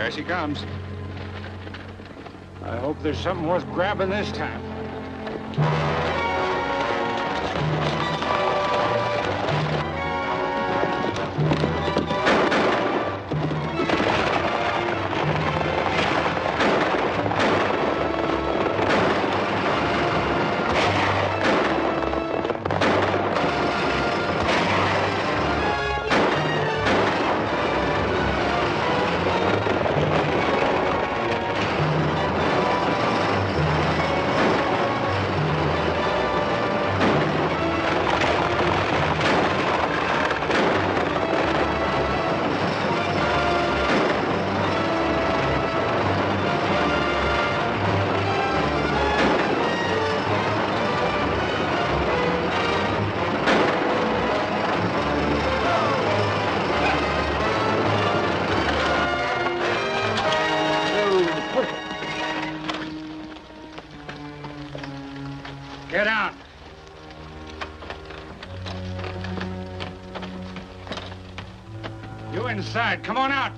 There she comes. I hope there's something worth grabbing this time. Get out. You inside. Come on out.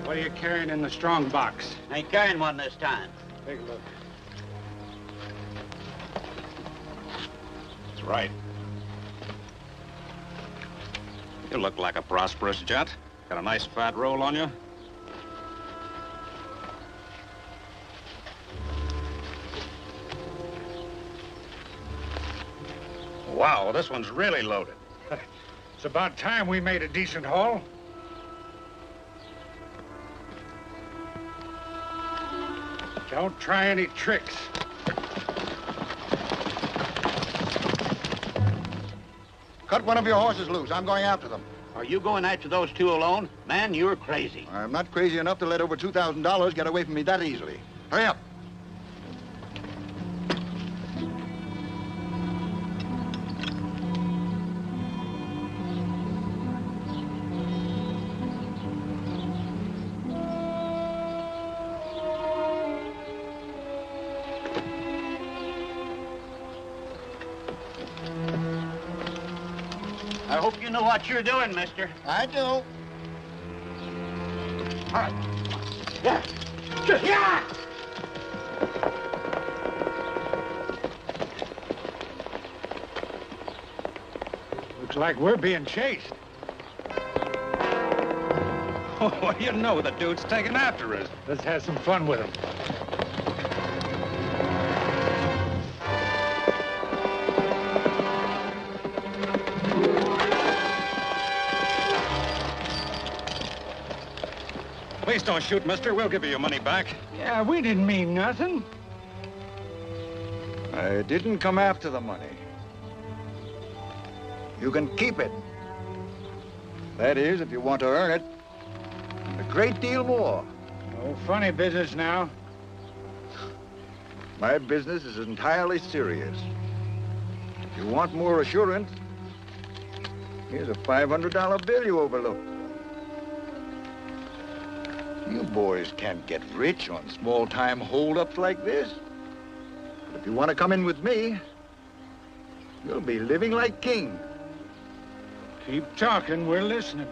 What are you carrying in the strong box? I ain't carrying one this time. Take a look. That's right. You look like a prosperous gent. Got a nice fat roll on you. Wow, this one's really loaded. It's about time we made a decent haul. Don't try any tricks. Cut one of your horses loose. I'm going after them. Are you going after those two alone? Man, you're crazy. I'm not crazy enough to let over $2,000 get away from me that easily. Hurry up. I hope you know what you're doing, mister. I do. All right. Yeah. Yeah! Looks like we're being chased. Oh, you know the dude's taking after us. Let's have some fun with him. Please don't shoot, mister. We'll give you your money back. Yeah, we didn't mean nothing. I didn't come after the money. You can keep it. That is, if you want to earn it. And a great deal more. No funny business now. My business is entirely serious. If you want more assurance, here's a $500 bill you overlooked. You boys can't get rich on small-time hold-ups like this. But if you want to come in with me, you'll be living like kings. Keep talking, we're listening.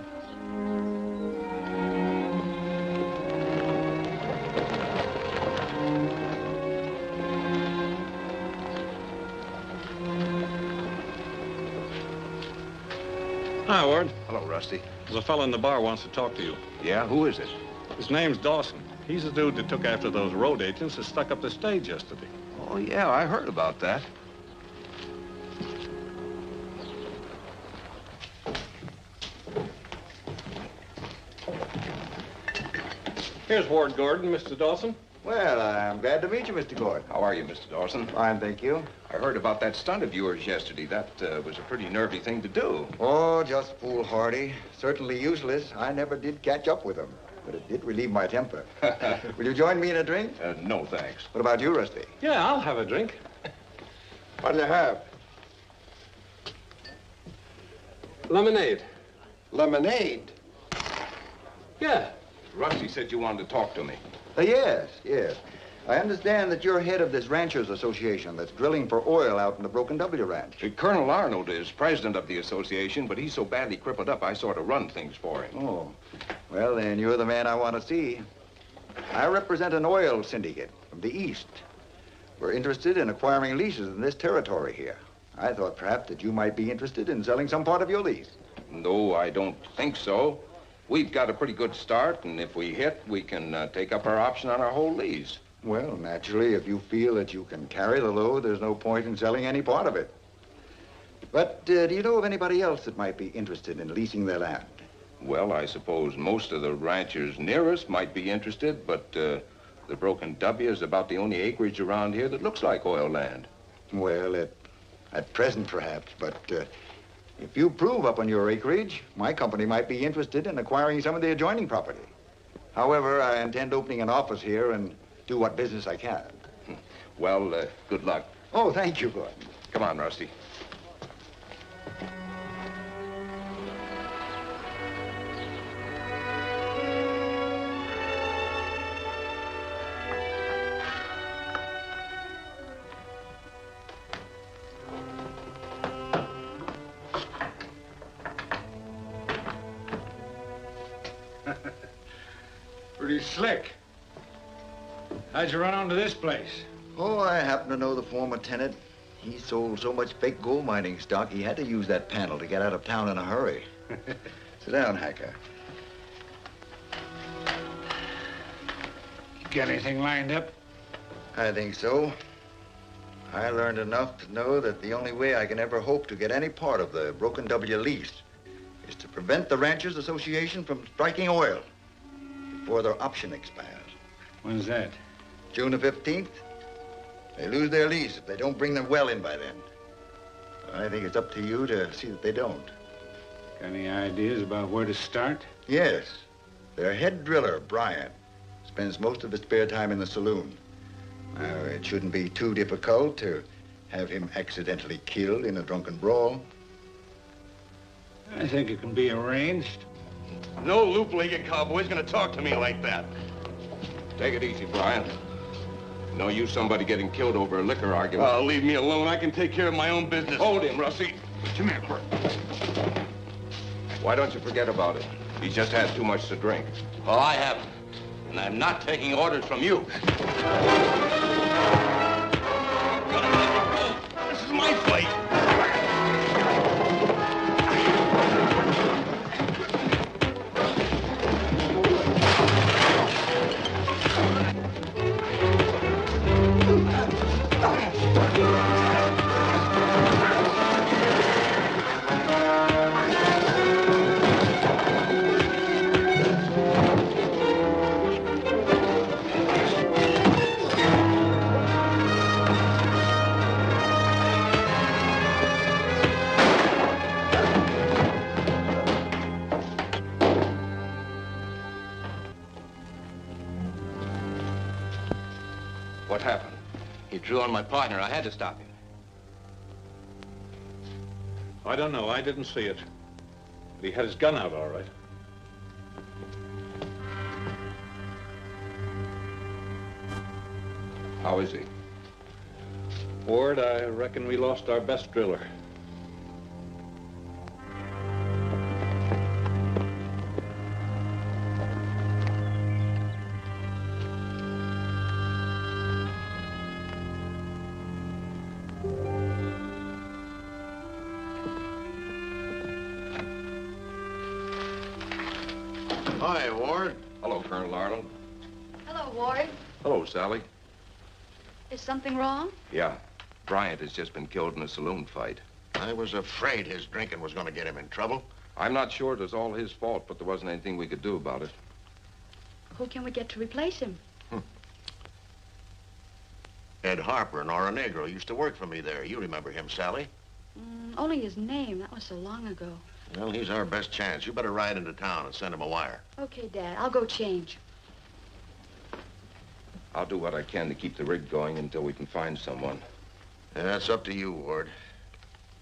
Hi, Ward. Hello, Rusty. There's a fellow in the bar wants to talk to you. Yeah, who is it? His name's Dawson. He's the dude that took after those road agents that stuck up the stage yesterday. Oh, yeah, I heard about that. Here's Ward Gordon, Mr. Dawson. Well, I'm glad to meet you, Mr. Gordon. How are you, Mr. Dawson? Fine, thank you. I heard about that stunt of yours yesterday. That was a pretty nervy thing to do. Oh, just foolhardy. Certainly useless. I never did catch up with him. But it did relieve my temper. Will you join me in a drink? No, thanks. What about you, Rusty? Yeah, I'll have a drink. What'll you have? Lemonade. Lemonade? Yeah. Rusty said you wanted to talk to me. Yes, yes. I understand that you're head of this ranchers association that's drilling for oil out in the Broken W Ranch. Colonel Arnold is president of the association, but he's so badly crippled up, I sort of run things for him. Oh, well, then you're the man I want to see. I represent an oil syndicate from the East. We're interested in acquiring leases in this territory here. I thought perhaps that you might be interested in selling some part of your lease. No, I don't think so. We've got a pretty good start, and if we hit, we can take up our option on our whole lease. Well, naturally, if you feel that you can carry the load, there's no point in selling any part of it. But do you know of anybody else that might be interested in leasing their land? Well, I suppose most of the ranchers near us might be interested, but the Broken W is about the only acreage around here that looks like oil land. Well, at present, perhaps, but if you prove up on your acreage, my company might be interested in acquiring some of the adjoining property. However, I intend opening an office here and do what business I can. Well, good luck. Oh, thank you, Gordon. Come on, Rusty. Pretty slick. How'd you run onto this place? Oh, I happen to know the former tenant. He sold so much fake gold mining stock, he had to use that panel to get out of town in a hurry. Sit down, Hacker. You got anything lined up? I think so. I learned enough to know that the only way I can ever hope to get any part of the Broken W lease is to prevent the Ranchers Association from striking oil before their option expires. When's that? June the 15th. They lose their lease if they don't bring their well in by then. I think it's up to you to see that they don't. Got any ideas about where to start? Yes. Their head driller, Brian, spends most of his spare time in the saloon. Now, it shouldn't be too difficult to have him accidentally killed in a drunken brawl. I think it can be arranged. No loop-legged cowboy's gonna talk to me like that. Take it easy, Brian. No use somebody getting killed over a liquor argument. Oh, leave me alone. I can take care of my own business. Hold him, Rusty. Come here, Bert. Why don't you forget about it? He just had too much to drink. Well, I haven't. And I'm not taking orders from you. This is my fight. What happened? He drew on my partner. I had to stop him. I don't know. I didn't see it. But he had his gun out, all right. How is he? Ward, I reckon we lost our best driller. Hi, Ward. Hello, Colonel Arnold. Hello, Ward. Hello, Sally. Is something wrong? Yeah. Bryant has just been killed in a saloon fight. I was afraid his drinking was going to get him in trouble. I'm not sure it was all his fault, but there wasn't anything we could do about it. Who can we get to replace him? Ed Harper, an Oro Negro, used to work for me there. You remember him, Sally? Only his name. That was so long ago. Well, he's our best chance. You better ride into town and send him a wire. Okay, Dad. I'll go change. I'll do what I can to keep the rig going until we can find someone. Yeah, that's up to you, Ward.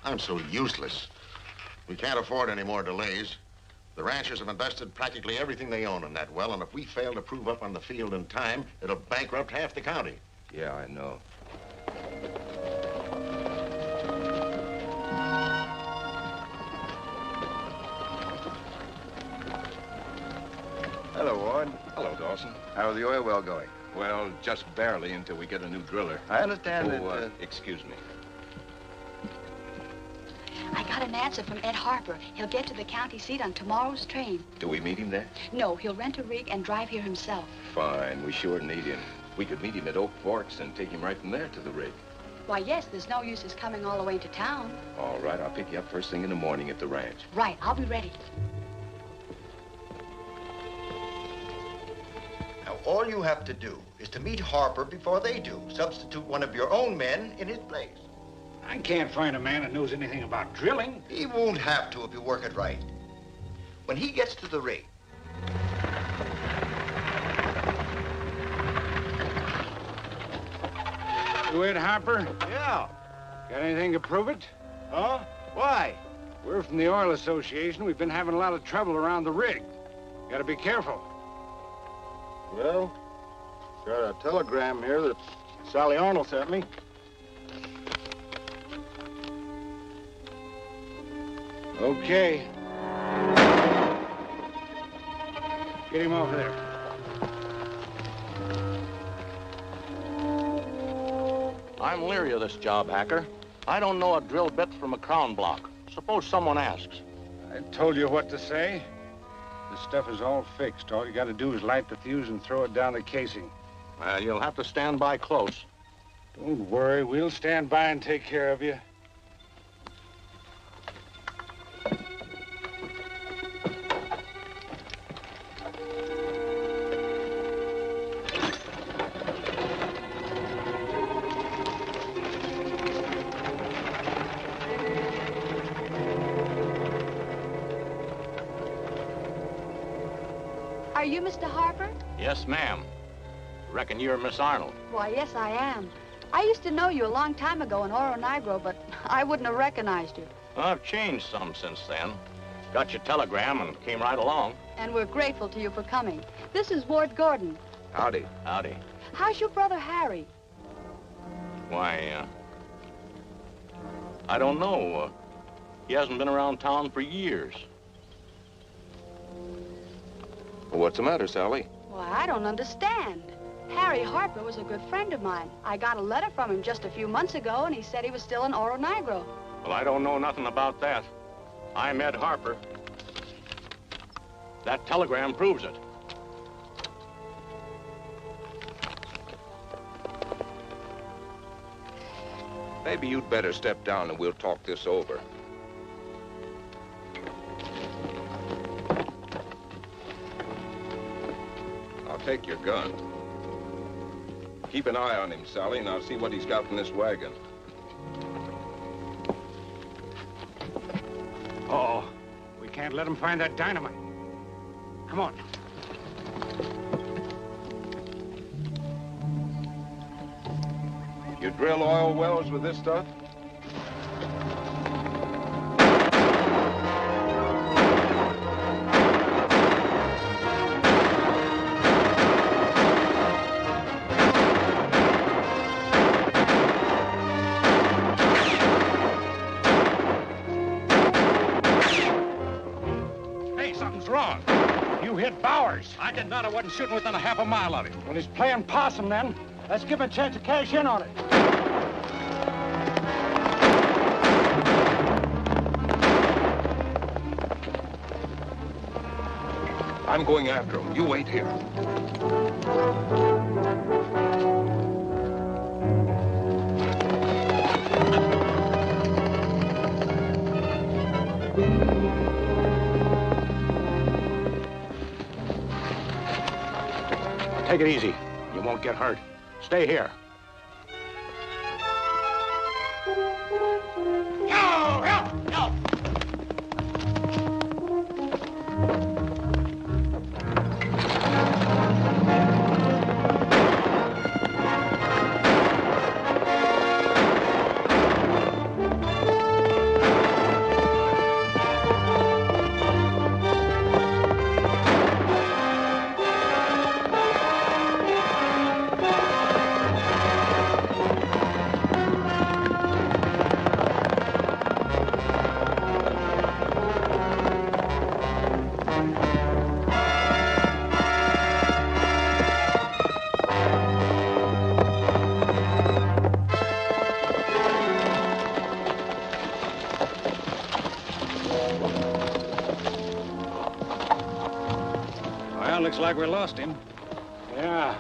I'm so useless. We can't afford any more delays. The ranchers have invested practically everything they own in that well, and if we fail to prove up on the field in time, it'll bankrupt half the county. Yeah, I know. Hello, Ward. Hello, Dawson. How's the oil well going? Well, just barely until we get a new driller. I understand Excuse me. I got an answer from Ed Harper. He'll get to the county seat on tomorrow's train. Do we meet him there? No, he'll rent a rig and drive here himself. Fine. We sure need him. We could meet him at Oak Forks and take him right from there to the rig. Why, yes, there's no use his coming all the way to town. All right, I'll pick you up first thing in the morning at the ranch. Right, I'll be ready. Now, all you have to do is to meet Harper before they do. Substitute one of your own men in his place. I can't find a man that knows anything about drilling. He won't have to if you work it right. When he gets to the rig, You Ed Harper? Yeah. Got anything to prove it? Huh? Why? We're from the Oil Association. We've been having a lot of trouble around the rig. Gotta be careful. Well, got a telegram here that Sally Arnold sent me. Okay. Get him over there. I'm leery of this job, Hacker. I don't know a drill bit from a crown block. Suppose someone asks. I told you what to say. This stuff is all fixed. All you gotta do is light the fuse and throw it down the casing. Well, you'll have to stand by close. Don't worry, we'll stand by and take care of you. Are you Mr. Harper? Yes, ma'am. Reckon you're Miss Arnold. Why, yes, I am. I used to know you a long time ago in Oro Negro, but I wouldn't have recognized you. Well, I've changed some since then. Got your telegram and came right along. And we're grateful to you for coming. This is Ward Gordon. Howdy. Howdy. How's your brother Harry? Why, I don't know. He hasn't been around town for years. Well, what's the matter, Sally? Why, I don't understand. Harry Harper was a good friend of mine. I got a letter from him just a few months ago, and he said he was still in Oro Negro. Well, I don't know nothing about that. I'm Ed Harper. That telegram proves it. Maybe you'd better step down and we'll talk this over. I'll take your gun. Keep an eye on him, Sally, and I'll see what he's got in this wagon. Uh-oh. We can't let him find that dynamite. Come on. You drill oil wells with this stuff? Hey, something's wrong. You hit Bowers. I did not. I wasn't shooting within a half a mile of him. Well, he's playing possum then. Let's give him a chance to cash in on it. I'm going after him. You wait here. Take it easy. You won't get hurt. Stay here. Looks like we lost him. Yeah.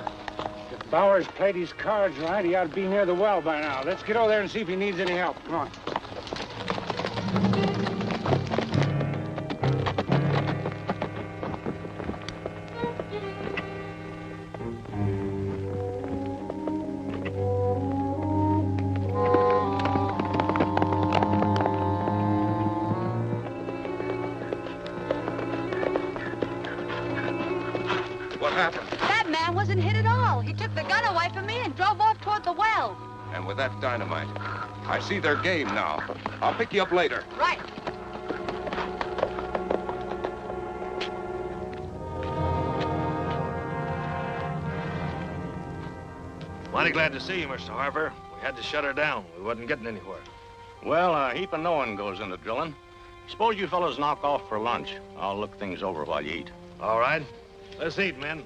If Bowers played his cards right, he ought to be near the well by now. Let's get over there and see if he needs any help. Come on. What happened? That man wasn't hit at all. He took the gun away from me and drove off toward the well. And with that dynamite. I see their game now. I'll pick you up later. Right. Mighty glad to see you, Mr. Harper. We had to shut her down. We wasn't getting anywhere. Well, a heap of knowing goes into drilling. Suppose you fellas knock off for lunch. I'll look things over while you eat. All right. Let's eat, men.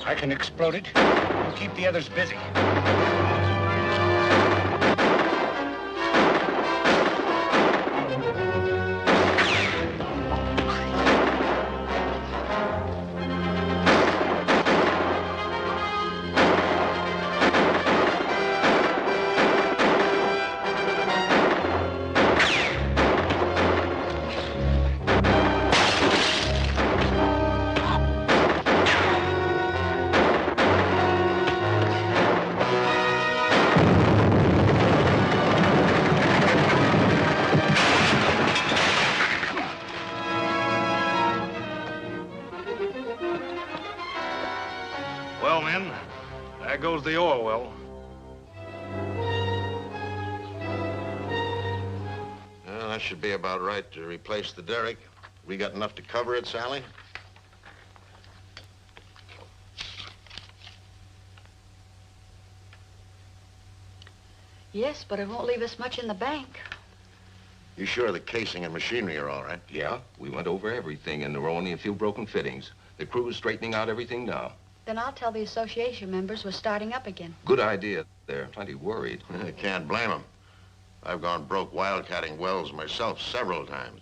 I can explode it and keep the others busy. Well, men, there goes the oil well. Well, that should be about right to replace the derrick. We got enough to cover it, Sally? Yes, but it won't leave us much in the bank. You sure the casing and machinery are all right? Yeah, we went over everything, and there were only a few broken fittings. The crew is straightening out everything now. Then I'll tell the association members we're starting up again. Good idea. They're plenty worried. I can't blame them. I've gone broke wildcatting wells myself several times.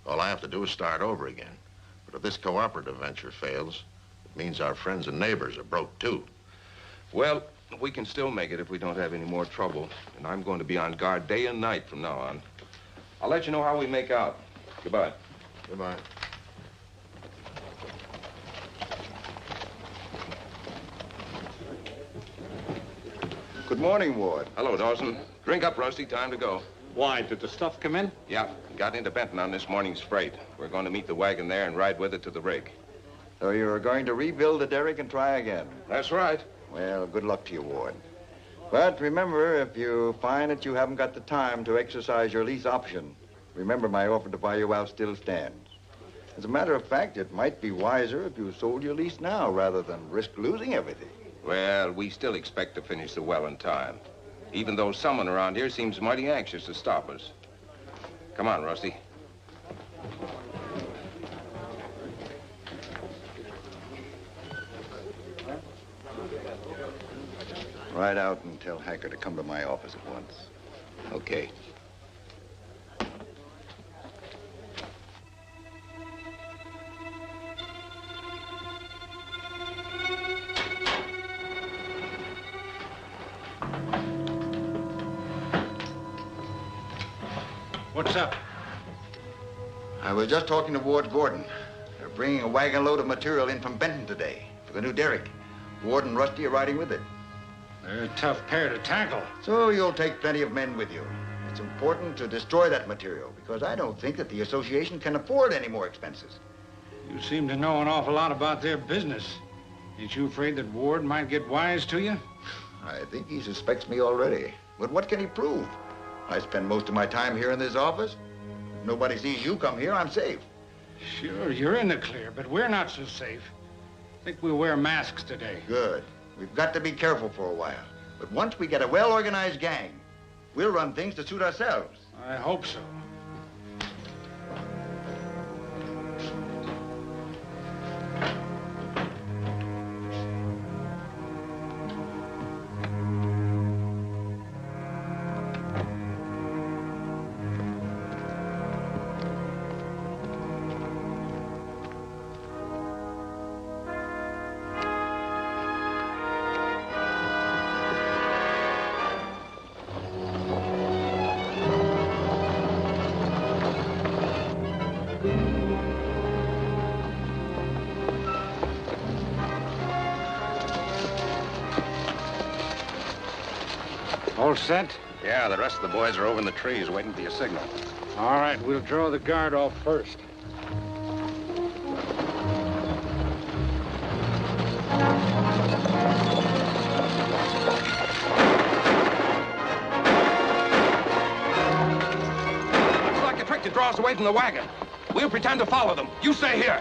All I have to do is start over again. But if this cooperative venture fails, it means our friends and neighbors are broke too. Well, we can still make it if we don't have any more trouble. And I'm going to be on guard day and night from now on. I'll let you know how we make out. Goodbye. Goodbye. Good morning, Ward. Hello, Dawson. Drink up, Rusty. Time to go. Why, did the stuff come in? Yeah, got into Benton on this morning's freight. We're going to meet the wagon there and ride with it to the rig. So you're going to rebuild the derrick and try again? That's right. Well, good luck to you, Ward. But remember, if you find that you haven't got the time to exercise your lease option, remember my offer to buy you out still stands. As a matter of fact, it might be wiser if you sold your lease now rather than risk losing everything. Well, we still expect to finish the well in time, even though someone around here seems mighty anxious to stop us. Come on, Rusty. Ride out and tell Hacker to come to my office at once. Okay. What's up? I was just talking to Ward Gordon. They're bringing a wagon load of material in from Benton today for the new derrick. Ward and Rusty are riding with it. They're a tough pair to tackle. So you'll take plenty of men with you. It's important to destroy that material because I don't think that the association can afford any more expenses. You seem to know an awful lot about their business. Ain't you afraid that Ward might get wise to you? I think he suspects me already. But what can he prove? I spend most of my time here in this office. If nobody sees you come here, I'm safe. Sure, you're in the clear, but we're not so safe. I think we'll wear masks today. Good. We've got to be careful for a while. But once we get a well-organized gang, we'll run things to suit ourselves. I hope so. All set? Yeah, the rest of the boys are over in the trees waiting for your signal. All right, we'll draw the guard off first. Looks like a trick to draw us away from the wagon. We'll pretend to follow them. You stay here.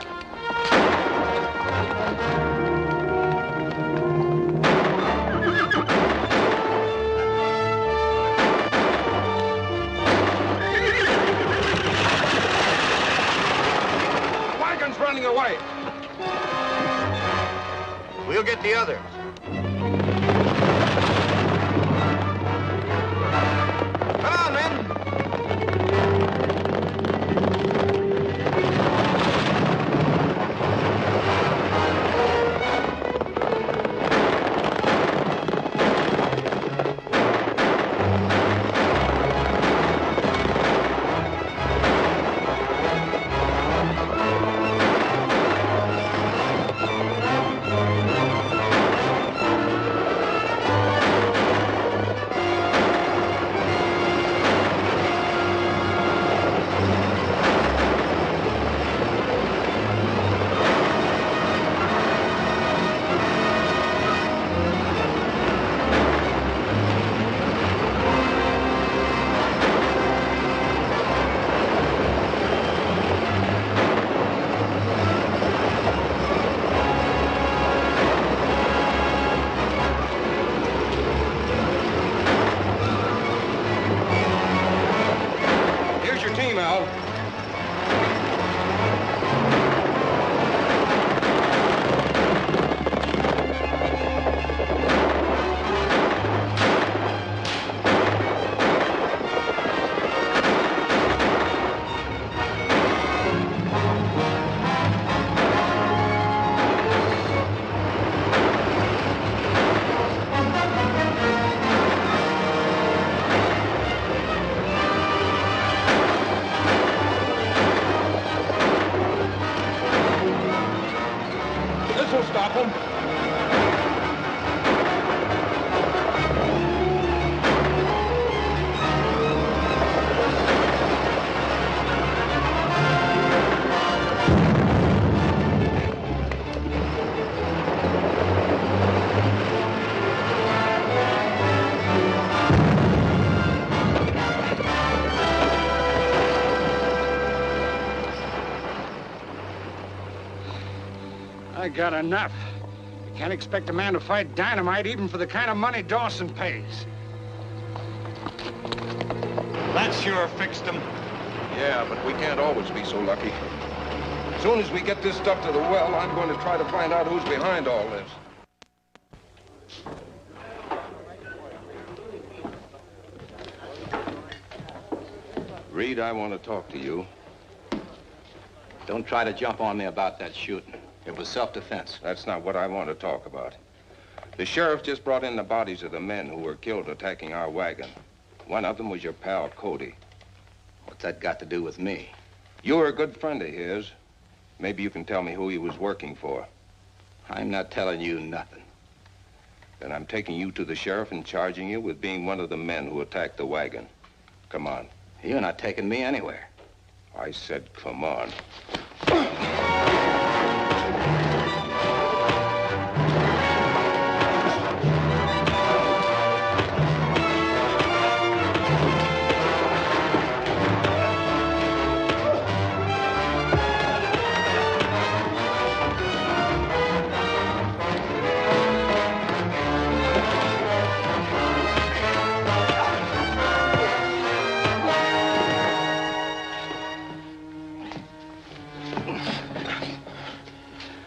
Running away. We'll get the others. Come on, men. Stop them. I got enough. You can't expect a man to fight dynamite even for the kind of money Dawson pays. That sure fixed him. Yeah, but we can't always be so lucky. As soon as we get this stuff to the well, I'm going to try to find out who's behind all this. Reed, I want to talk to you. Don't try to jump on me about that shooting. It was self-defense. That's not what I want to talk about. The sheriff just brought in the bodies of the men who were killed attacking our wagon. One of them was your pal, Cody. What's that got to do with me? You were a good friend of his. Maybe you can tell me who he was working for. I'm not telling you nothing. Then I'm taking you to the sheriff and charging you with being one of the men who attacked the wagon. Come on. You're not taking me anywhere. I said, come on.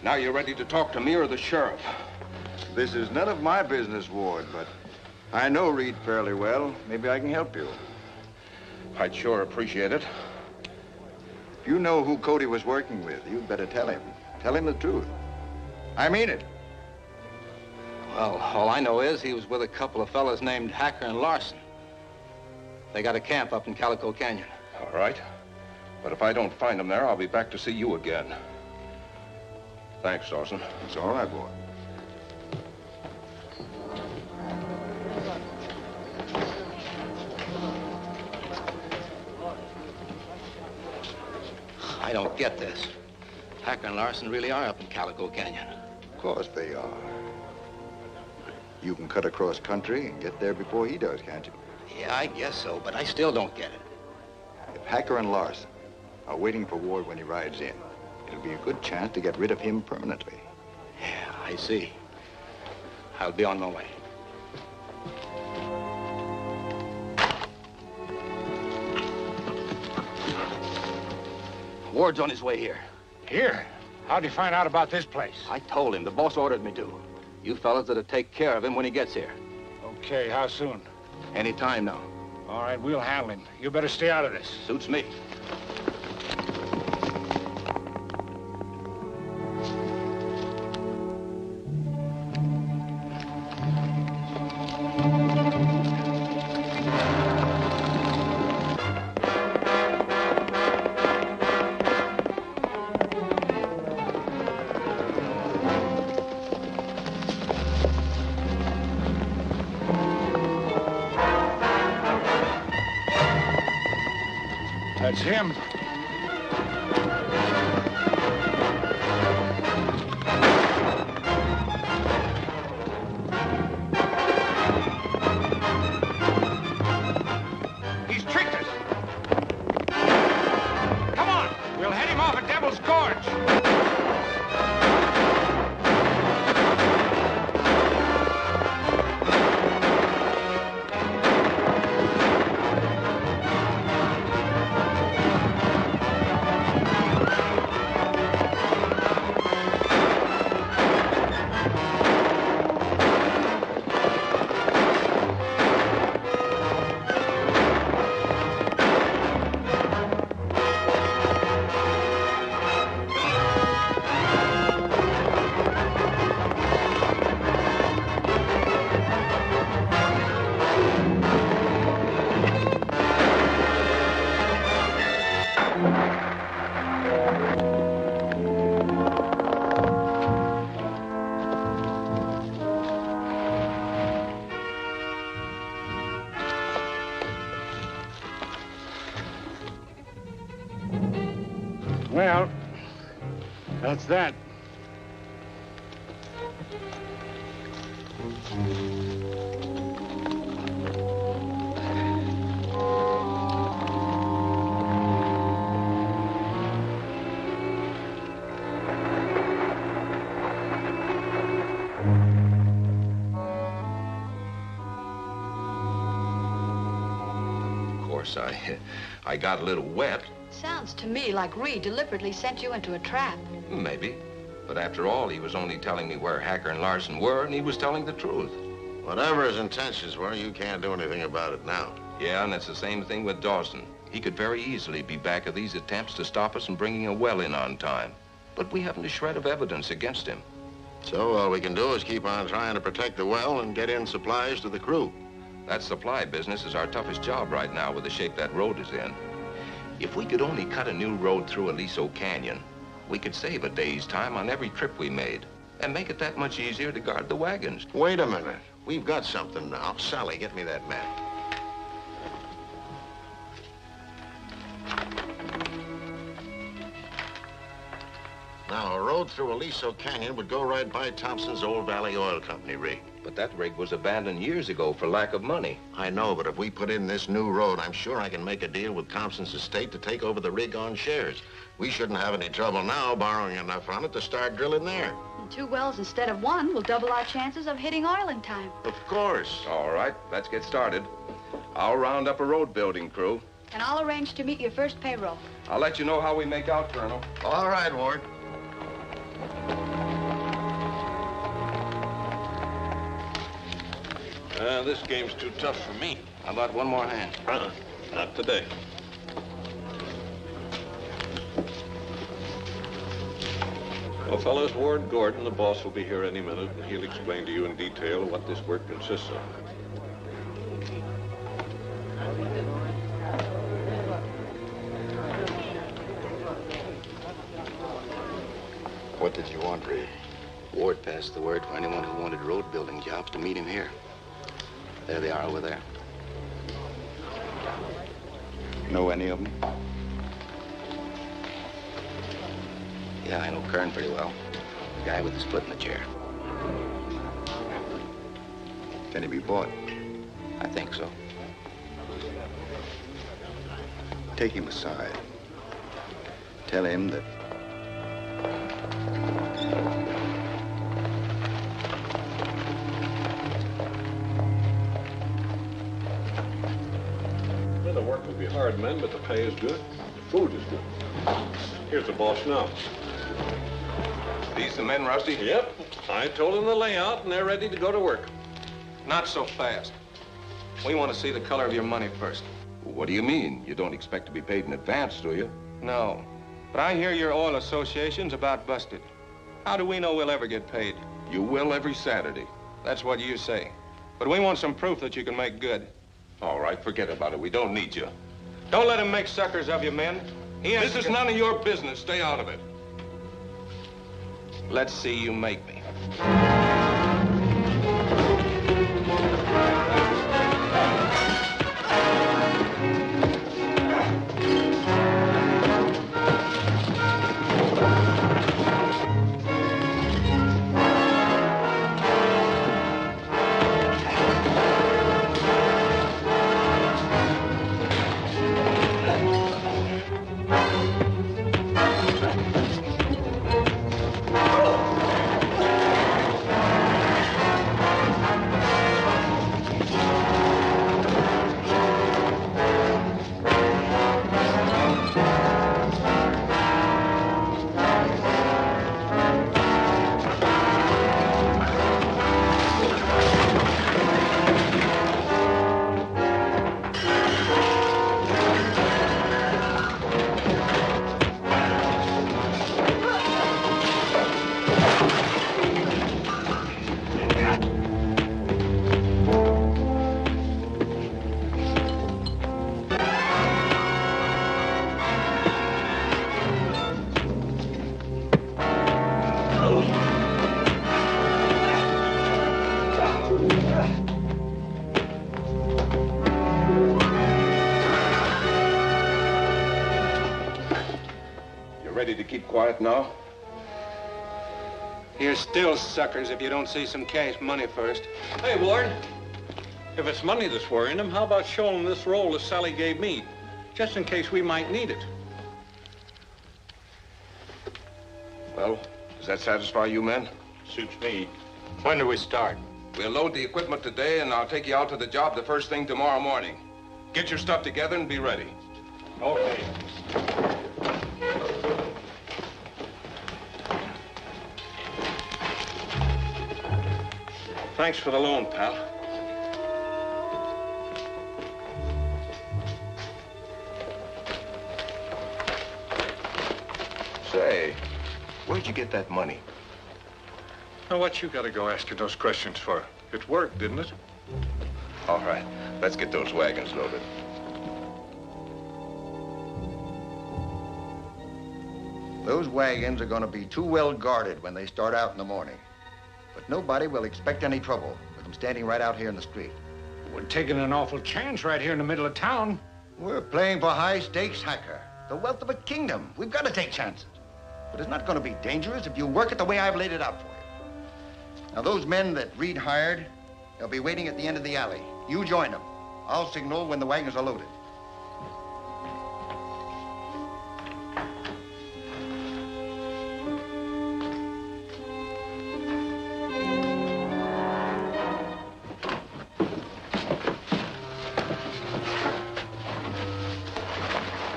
Now you're ready to talk to me or the sheriff? This is none of my business, Ward, but I know Reed fairly well. Maybe I can help you. I'd sure appreciate it. If you know who Cody was working with, you'd better tell him. Tell him the truth. I mean it. Well, all I know is he was with a couple of fellas named Hacker and Larson. They got a camp up in Calico Canyon. All right. But if I don't find them there, I'll be back to see you again. Thanks, Dawson. It's all right, boy. I don't get this. Hacker and Larson really are up in Calico Canyon. Of course they are. You can cut across country and get there before he does, can't you? Yeah, I guess so, but I still don't get it. If Hacker and Larson are waiting for Ward when he rides in, it'll be a good chance to get rid of him permanently. Yeah, I see. I'll be on my way. Ward's on his way here. Here? How'd you find out about this place? I told him. The boss ordered me to. You fellas are to take care of him when he gets here. Okay, how soon? Any time now. All right, we'll handle him. You better stay out of this. Suits me. That's him. He's tricked us. Come on, we'll head him off at Devil's Gorge. Well, that's that. Of course, I got a little wet. Sounds to me like Reed deliberately sent you into a trap. Maybe. But after all, he was only telling me where Hacker and Larson were, and he was telling the truth. Whatever his intentions were, you can't do anything about it now. Yeah, and it's the same thing with Dawson. He could very easily be back of these attempts to stop us from bringing a well in on time. But we haven't a shred of evidence against him. So all we can do is keep on trying to protect the well and get in supplies to the crew. That supply business is our toughest job right now with the shape that road is in. If we could only cut a new road through Aliso Canyon, we could save a day's time on every trip we made and make it that much easier to guard the wagons. Wait a minute. We've got something now. Sally, get me that map. Now, a road through Aliso Canyon would go right by Thompson's Old Valley Oil Company rig. But that rig was abandoned years ago for lack of money. I know, but if we put in this new road, I'm sure I can make a deal with Thompson's estate to take over the rig on shares. We shouldn't have any trouble now borrowing enough on it to start drilling there. And 2 wells instead of 1 will double our chances of hitting oil in time. Of course. All right, let's get started. I'll round up a road building crew. And I'll arrange to meet your first payroll. I'll let you know how we make out, Colonel. All right, Ward. This game's too tough for me. How about one more hand? Not today. Well, fellas, Ward Gordon, the boss, will be here any minute, and he'll explain to you in detail what this work consists of. What did you want, Reed? Ward passed the word for anyone who wanted road building jobs to meet him here. There they are over there. Know any of them? Yeah, I know Kern pretty well. The guy with the split in the chair. Can he be bought? I think so. Take him aside. Tell him that The work will be hard, men, but the pay is good. The food is good. Here's the boss now. These the men, Rusty? Yep. I told them the layout, and they're ready to go to work. Not so fast. We want to see the color of your money first. What do you mean? You don't expect to be paid in advance, do you? No. But I hear your oil association's about busted. How do we know we'll ever get paid? You will every Saturday. That's what you say. But we want some proof that you can make good. All right, forget about it. We don't need you. Don't let him make suckers of you, men. This is none of your business. Stay out of it. Let's see you make me. Ready to keep quiet now? You're still suckers if you don't see some cash money first. Hey, Ward. If it's money that's worrying him, how about showing him this roll that Sally gave me, just in case we might need it? Well, does that satisfy you men? Suits me. When do we start? We'll load the equipment today, and I'll take you out to the job the first thing tomorrow morning. Get your stuff together and be ready. Okay. Thanks for the loan, pal. Say, where'd you get that money? Now, what you gotta go asking those questions for? It worked, didn't it? All right, let's get those wagons loaded. Those wagons are going to be too well guarded when they start out in the morning. But nobody will expect any trouble with them standing right out here in the street. We're taking an awful chance right here in the middle of town. We're playing for high stakes, Hacker. The wealth of a kingdom. We've got to take chances. But it's not going to be dangerous if you work it the way I've laid it out for you. Now, those men that Reed hired, they'll be waiting at the end of the alley. You join them. I'll signal when the wagons are loaded.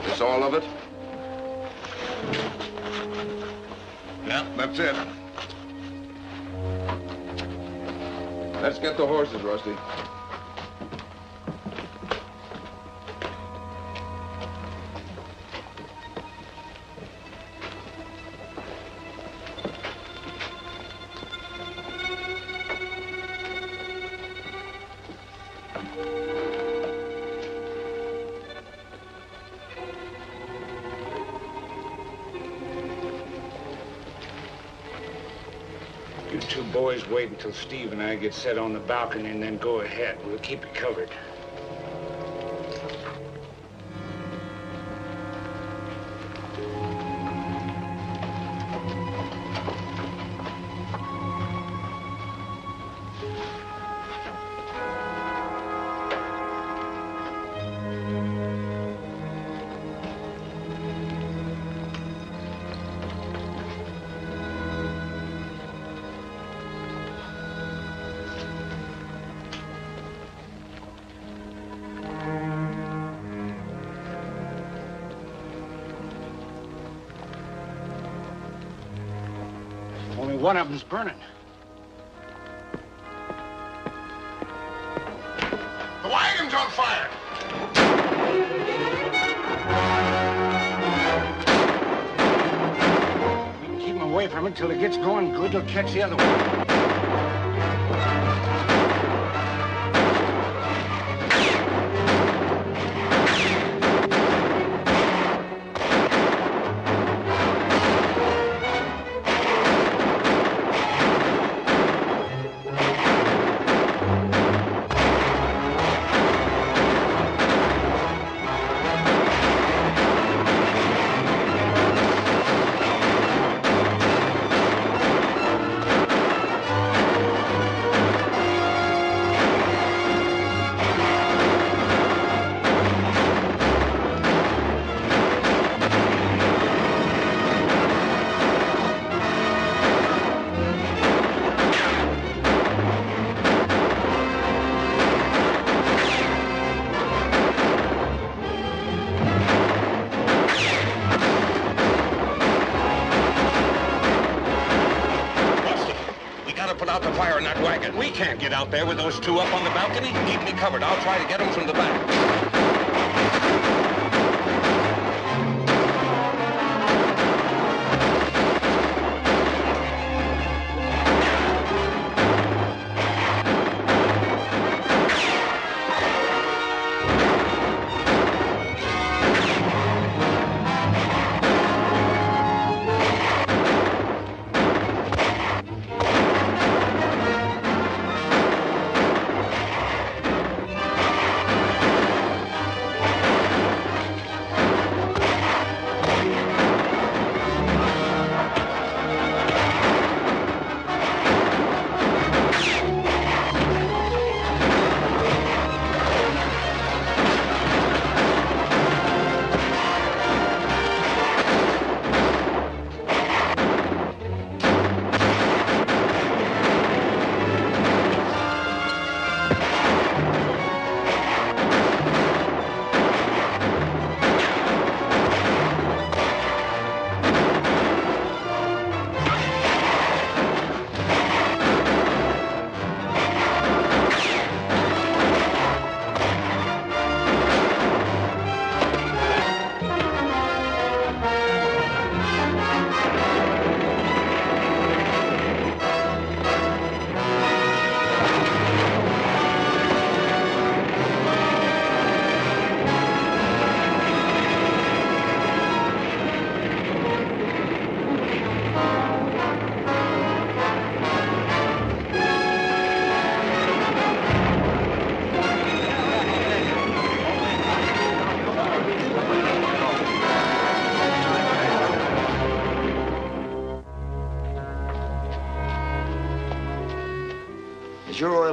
This all of it? Yeah, that's it. Let's get the horses, Rusty. You two boys wait until Steve and I get set on the balcony and then go ahead. We'll keep you covered. Only one of them's burning. The wagon's on fire! We can keep him away from it till it gets going good. He'll catch the other one. Put out the fire in that wagon. We can't get out there with those two up on the balcony. Keep me covered. I'll try to get them from the back.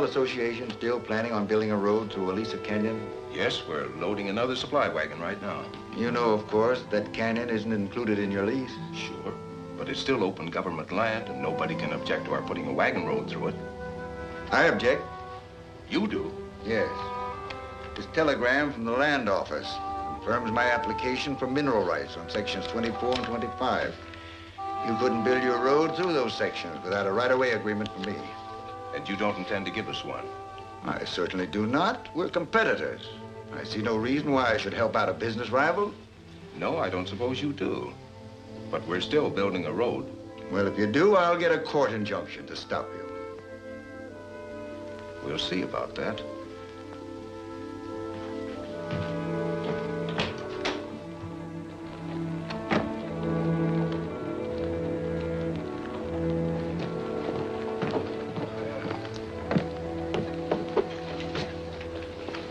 Oil Association still planning on building a road through Aliso Canyon? Yes, we're loading another supply wagon right now. You know, of course, that canyon isn't included in your lease. Sure, but it's still open government land, and nobody can object to our putting a wagon road through it. I object. You do? Yes. This telegram from the land office confirms my application for mineral rights on sections 24 and 25. You couldn't build your road through those sections without a right-of-way agreement from me. And you don't intend to give us one? I certainly do not. We're competitors. I see no reason why I should help out a business rival. No, I don't suppose you do. But we're still building a road. Well, if you do, I'll get a court injunction to stop you. We'll see about that.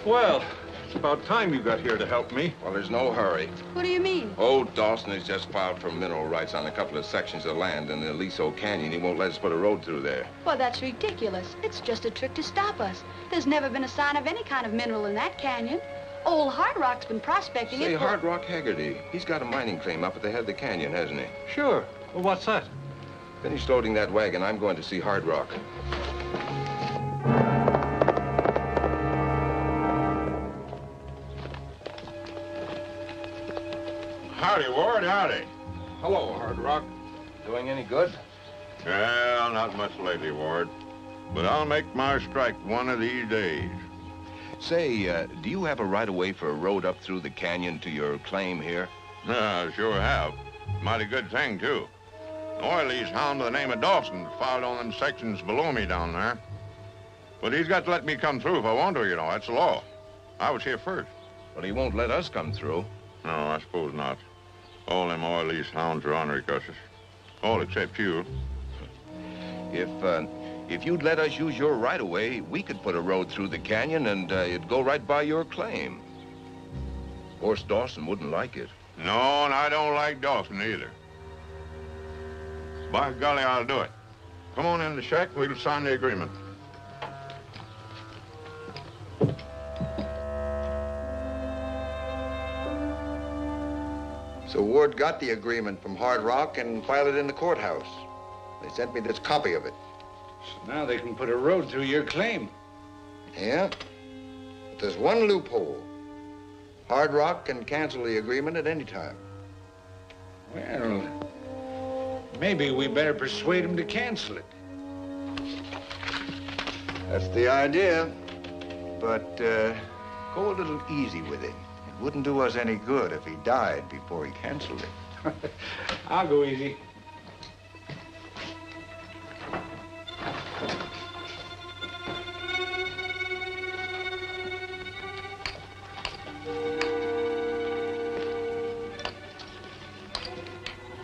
Well, it's about time you got here to help me. Well, there's no hurry. What do you mean? Old Dawson has just filed for mineral rights on a couple of sections of land in the Aliso Canyon. He won't let us put a road through there. Well, that's ridiculous. It's just a trick to stop us. There's never been a sign of any kind of mineral in that canyon. Old Hard Rock's been prospecting Say, it for... Hard Rock Haggerty. He's got a mining claim up at the head of the canyon, hasn't he? Sure. Well, what's that? Finish loading that wagon. I'm going to see Hard Rock. Howdy, Ward, howdy. Hello, Hard Rock. Doing any good? Well, not much lately, Ward. But I'll make my strike one of these days. Say, do you have a right-of-way for a road up through the canyon to your claim here? Sure have. Mighty good thing, too. An oil lease hound by the name of Dawson filed on them sections below me down there. But he's got to let me come through if I want to, you know. That's the law. I was here first. But he won't let us come through. No, I suppose not. All them oil lease hounds are ornery cusses. All except you. If you'd let us use your right-of-way, we could put a road through the canyon and it'd go right by your claim. Of course, Dawson wouldn't like it. No, and I don't like Dawson either. By golly, I'll do it. Come on in the shack, we'll sign the agreement. So Ward got the agreement from Hard Rock and filed it in the courthouse. They sent me this copy of it. So now they can put a road through your claim. Yeah? But there's one loophole. Hard Rock can cancel the agreement at any time. Well, maybe we better persuade them to cancel it. That's the idea. But go a little easy with him. It wouldn't do us any good if he died before he canceled it. I'll go easy.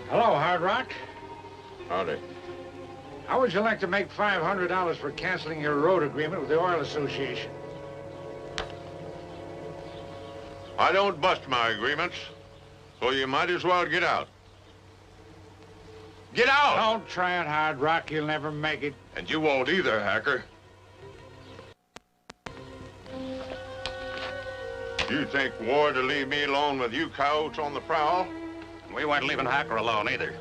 Hello, Hard Rock. Howdy. How would you like to make $500 for canceling your road agreement with the Oil Association? I don't bust my agreements, so you might as well get out. Get out! Don't try it, Hard Rock. You'll never make it. And you won't either, Hacker. You think Ward will leave me alone with you coyotes on the prowl? We weren't leaving Hacker alone either.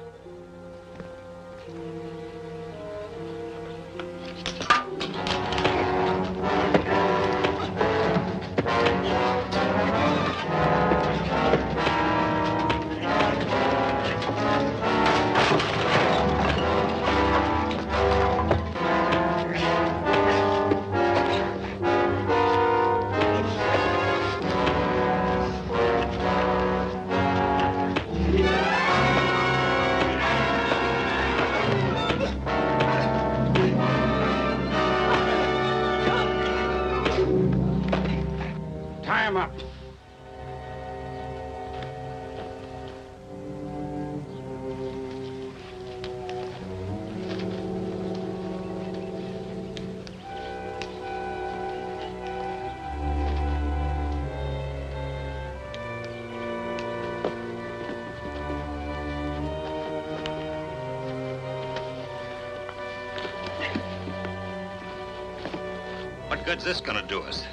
good's this gonna do us?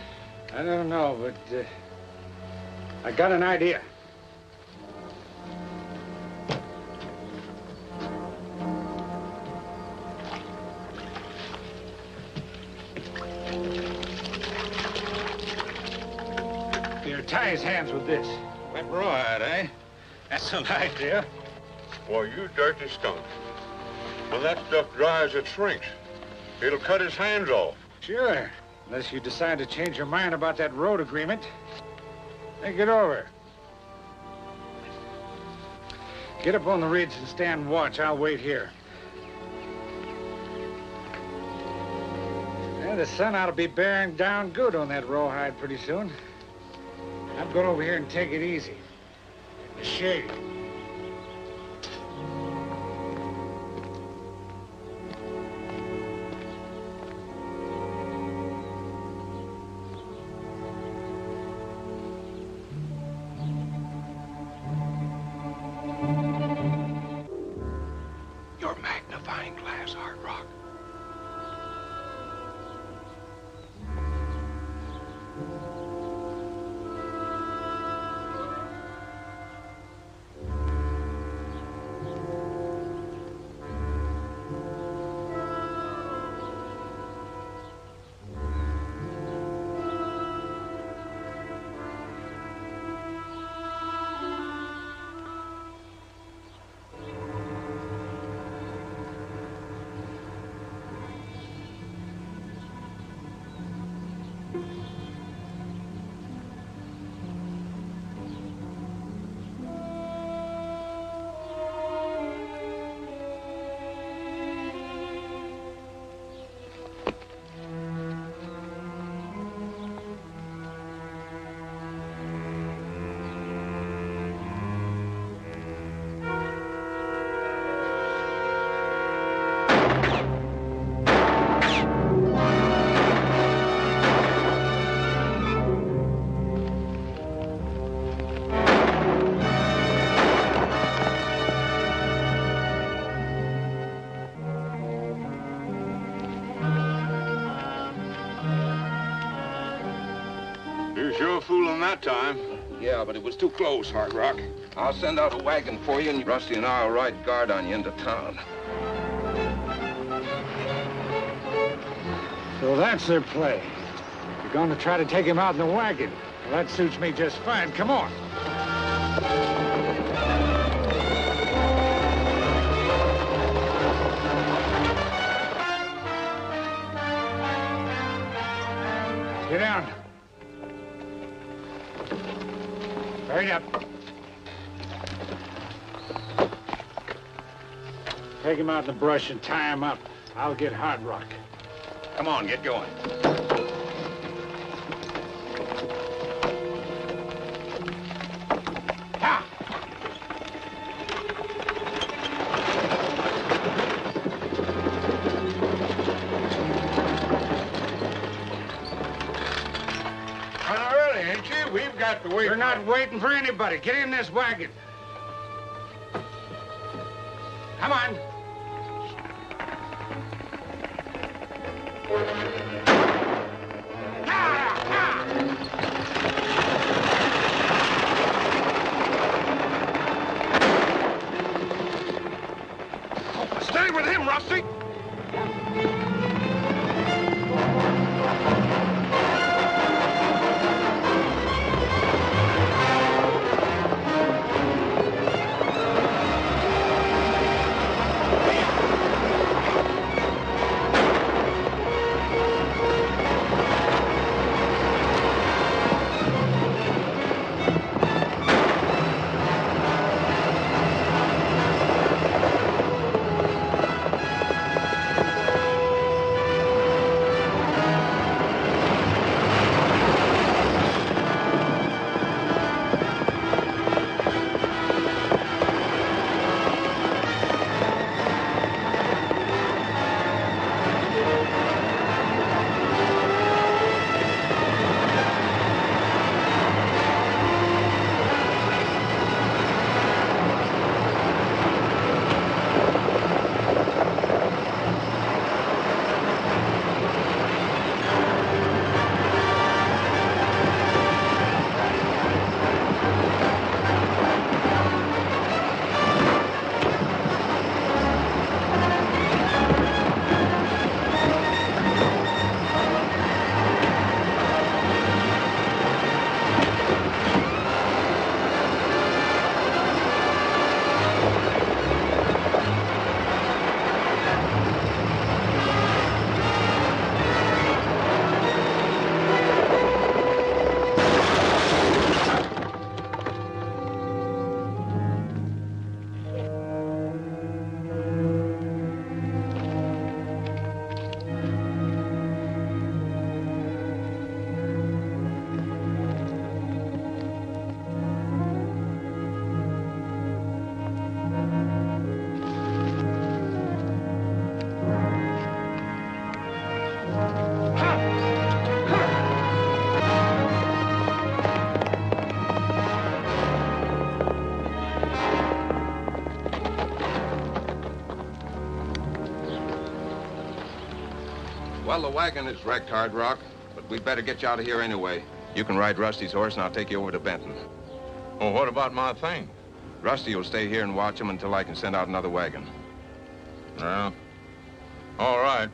I don't know, but I got an idea. Here, tie his hands with this. Wet rawhide, eh? That's an idea. Well, you dirty skunk. When that stuff dries, it shrinks. It'll cut his hands off. Sure. Unless you decide to change your mind about that road agreement. Think it over. Get up on the ridge and stand watch. I'll wait here. Yeah, the sun ought to be bearing down good on that rawhide pretty soon. I'm going over here and take it easy. In the shade. Your magnifying glass, Hard Rock. Sure fooling that time. Yeah, but it was too close, Hard Rock. I'll send out a wagon for you, and Rusty and I'll ride guard on you into town. So that's their play. You're going to try to take him out in the wagon. Well, that suits me just fine. Come on. Get down. Hurry up. Take him out in the brush and tie him up. I'll get Hard Rock. Come on, get going. Ha! Kinda early, ain't you? We've got to wait. We're not waiting for anybody. Get in this wagon. Come on. Stay with him, Rusty. Well, the wagon is wrecked, Hard Rock, but we'd better get you out of here anyway. You can ride Rusty's horse, and I'll take you over to Benton. Well, what about my thing? Rusty will stay here and watch him until I can send out another wagon. Well, all right.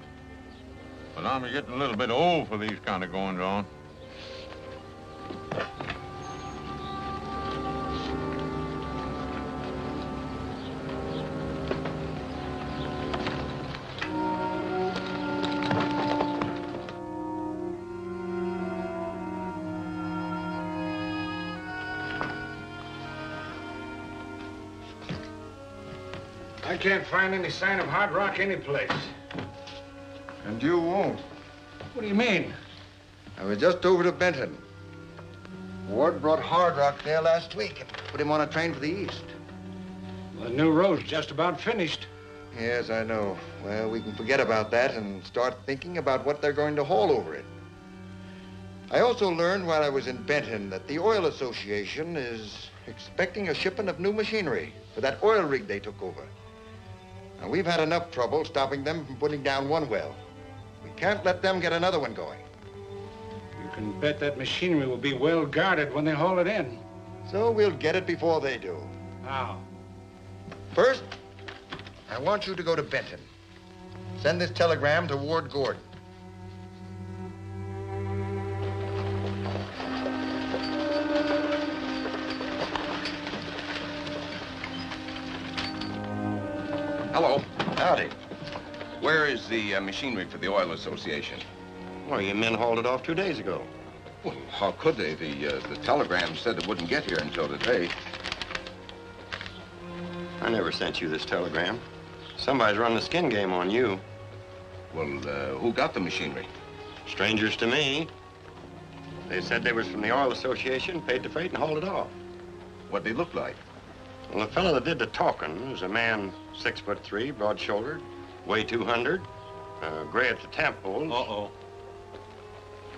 But I'm getting a little bit old for these kind of goings-on. I can't find any sign of Hard Rock anyplace. And you won't. What do you mean? I was just over to Benton. Ward brought Hard Rock there last week and put him on a train for the east. The new road's just about finished. Yes, I know. Well, we can forget about that and start thinking about what they're going to haul over it. I also learned while I was in Benton that the Oil Association is expecting a shipment of new machinery for that oil rig they took over. Now, we've had enough trouble stopping them from putting down one well. We can't let them get another one going. You can bet that machinery will be well guarded when they haul it in. So we'll get it before they do. How? First, I want you to go to Benton. Send this telegram to Ward Gordon. Hello. Howdy. Where is the machinery for the Oil Association? Well, your men hauled it off 2 days ago. Well, how could they? The telegram said it wouldn't get here until today. I never sent you this telegram. Somebody's run the skin game on you. Well, who got the machinery? Strangers to me. They said they was from the Oil Association, paid the freight, and hauled it off. What'd they look like? Well, the fellow that did the talking was a man 6'3", broad-shouldered, weigh 200, gray at the temples. Uh-oh.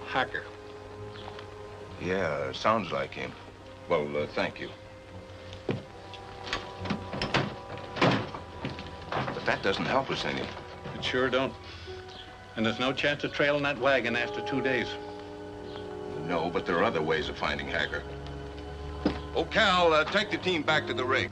Hacker. Yeah, sounds like him. Well, thank you. But that doesn't help us any. It sure don't. And there's no chance of trailing that wagon after 2 days. No, but there are other ways of finding Hacker. Oh, Cal, take the team back to the rig.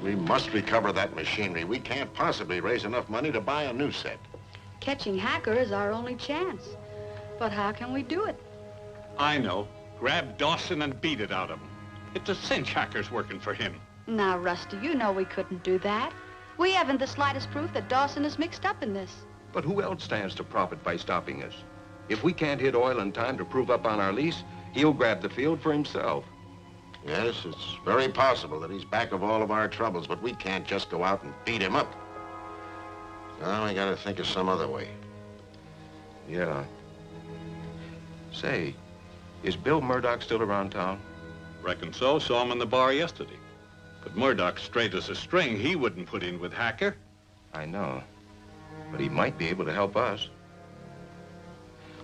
We must recover that machinery. We can't possibly raise enough money to buy a new set. Catching Hacker is our only chance. But how can we do it? I know. Grab Dawson and beat it out of him. It's a cinch Hacker's working for him. Now, Rusty, you know we couldn't do that. We haven't the slightest proof that Dawson is mixed up in this. But who else stands to profit by stopping us? If we can't hit oil in time to prove up on our lease, he'll grab the field for himself. Yes, it's very possible that he's back of all of our troubles, but we can't just go out and beat him up. Now we gotta think of some other way. Yeah. Say, is Bill Murdoch still around town? Reckon so. Saw him in the bar yesterday. But Murdoch's straight as a string. He wouldn't put in with Hacker. I know. But he might be able to help us.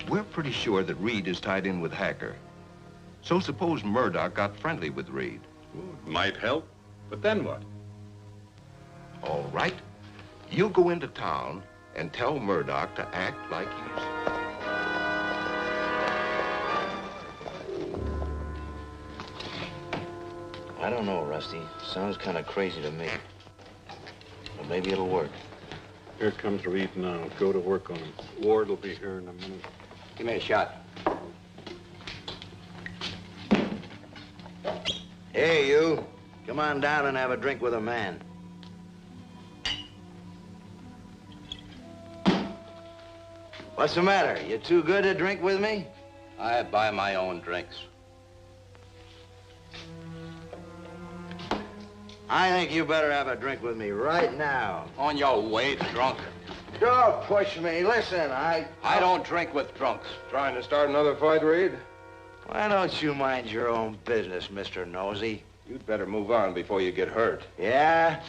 We're pretty sure that Reed is tied in with Hacker. So suppose Murdoch got friendly with Reed. Well, it might help. But then what? All right. You go into town and tell Murdoch to act like he's... I don't know, Rusty. Sounds kind of crazy to me. But maybe it'll work. Here comes Reed now. Go to work on him. Ward will be here in a minute. Give me a shot. Hey, you. Come on down and have a drink with a man. What's the matter? You too good to drink with me? I buy my own drinks. I think you better have a drink with me right now. On your way, drunk. Don't push me. Listen, I don't drink with drunks. Trying to start another fight, Reed? Why don't you mind your own business, Mr. Nosy? You'd better move on before you get hurt. Yeah?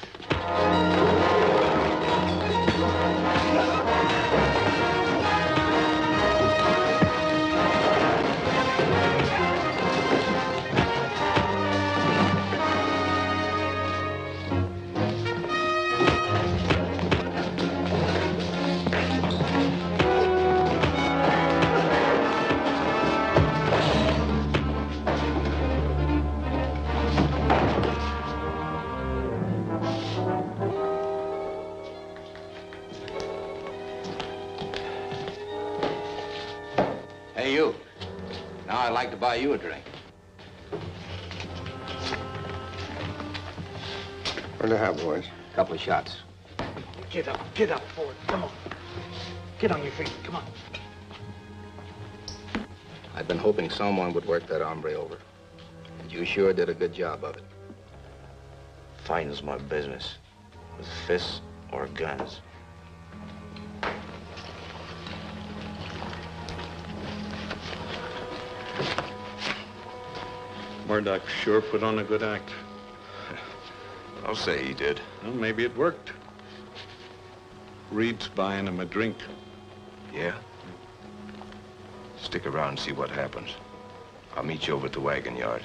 Hey, you. Now I'd like to buy you a drink. What'd you have, boys? A couple of shots. Get up, Ford. Come on. Get on your feet. Come on. I've been hoping someone would work that hombre over. And you sure did a good job of it. Fighting's my business. With fists or guns. Murdoch sure put on a good act. I'll say he did. Well, maybe it worked. Reed's buying him a drink. Yeah? Stick around and see what happens. I'll meet you over at the wagon yard.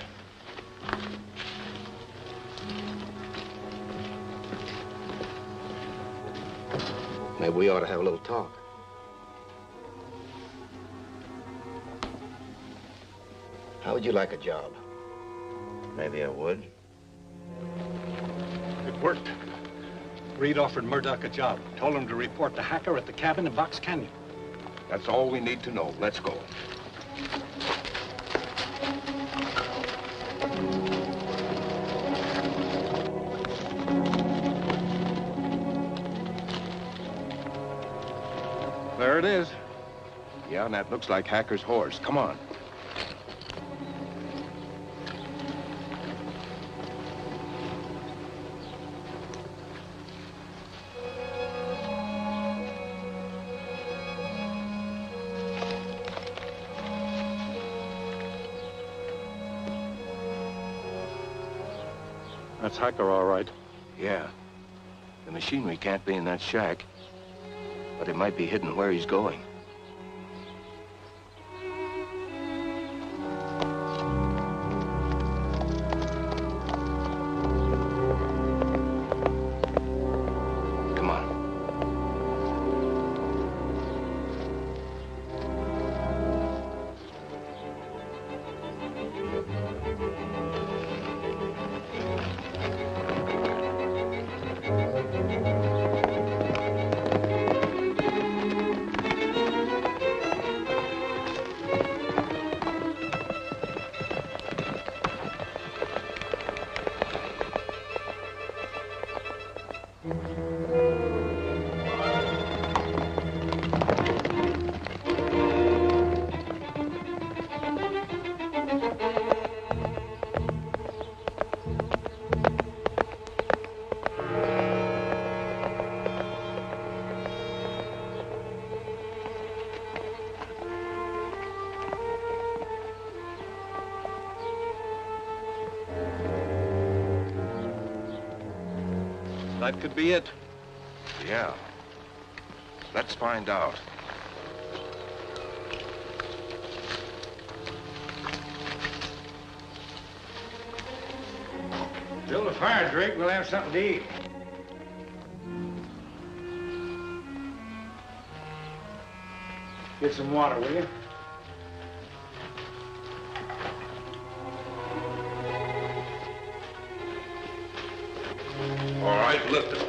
Maybe we ought to have a little talk. How would you like a job? Maybe I would. It worked. Reed offered Murdoch a job. Told him to report the hacker at the cabin in Box Canyon. That's all we need to know. Let's go. There it is. Yeah, and that looks like Hacker's horse. Come on. That's Hacker, all right. Yeah. The machinery can't be in that shack, but it might be hidden where he's going. Come on. That could be it. Yeah. Let's find out. Build a fire, Drake. We'll have something to eat. Get some water, will you? All right, lift it.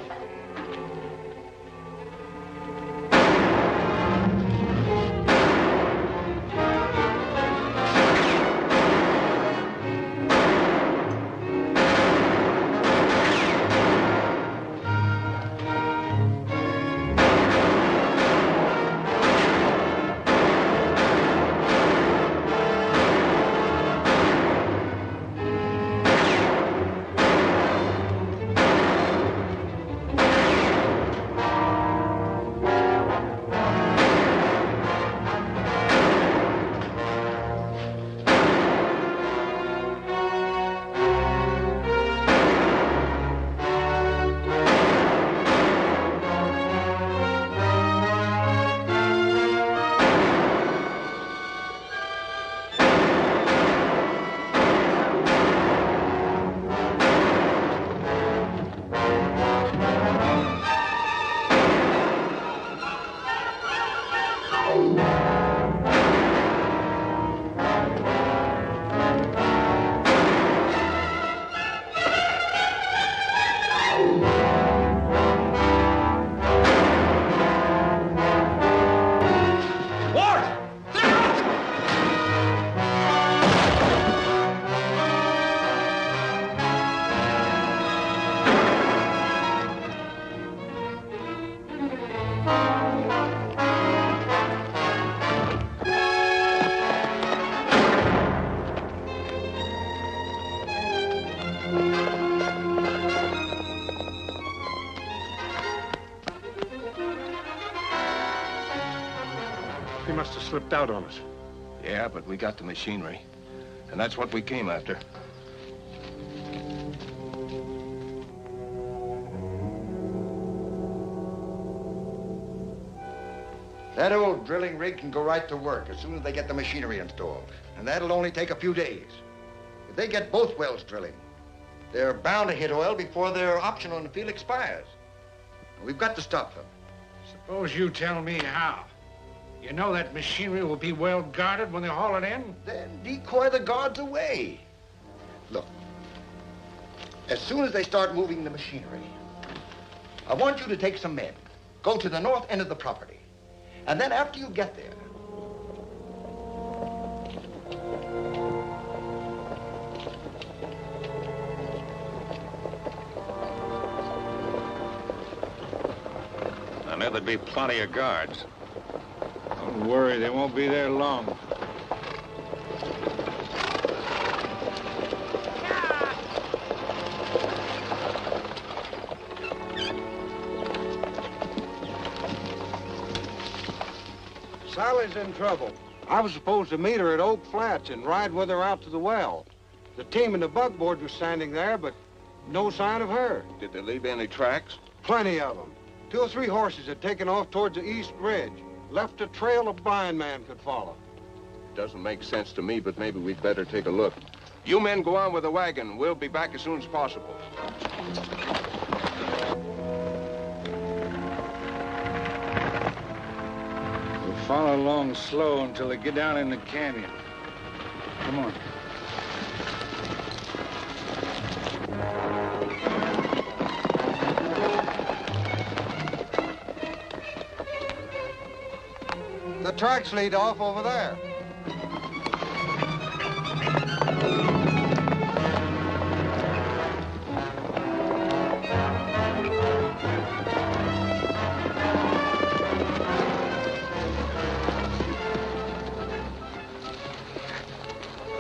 He must have slipped out on us. Yeah, but we got the machinery. And that's what we came after. That old drilling rig can go right to work as soon as they get the machinery installed. And that'll only take a few days. If they get both wells drilling, they're bound to hit oil before their option on the field expires. We've got to stop them. Suppose you tell me how. You know that machinery will be well guarded when they haul it in? Then decoy the guards away. Look, as soon as they start moving the machinery, I want you to take some men, go to the north end of the property, and then after you get there, I knew there'd be plenty of guards. Don't worry, they won't be there long. Sally's in trouble. I was supposed to meet her at Oak Flats and ride with her out to the well. The team in the buckboard was standing there, but no sign of her. Did they leave any tracks? Plenty of them. 2 or 3 horses had taken off towards the east ridge. Left a trail a blind man could follow. Doesn't make sense to me, but maybe we'd better take a look. You men go on with the wagon. We'll be back as soon as possible. We'll follow along slow until they get down in the canyon. Come on. The tracks lead off over there.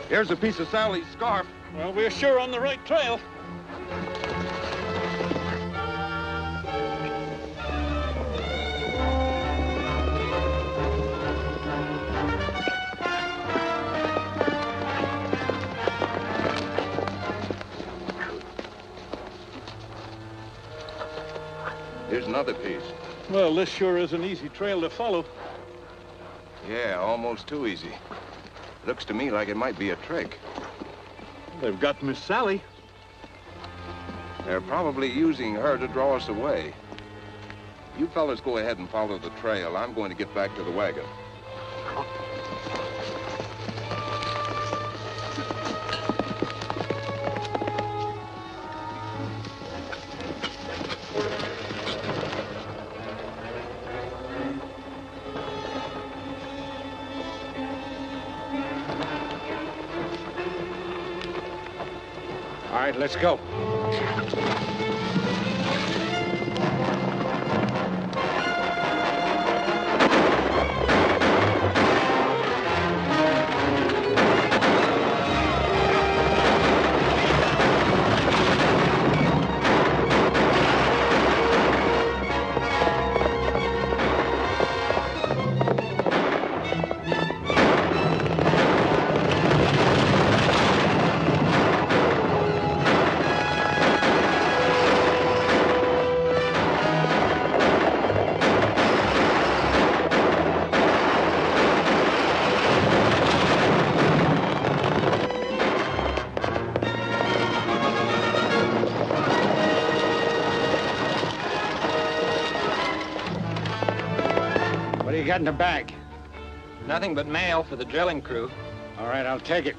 Here's a piece of Sally's scarf. Well, we're sure on the right trail. Here's another piece. Well, this sure is an easy trail to follow. Yeah, almost too easy. Looks to me like it might be a trick. They've got Miss Sally. They're probably using her to draw us away. You fellas go ahead and follow the trail. I'm going to get back to the wagon. All right, let's go. What do you got in the bag? Nothing but mail for the drilling crew. All right, I'll take it.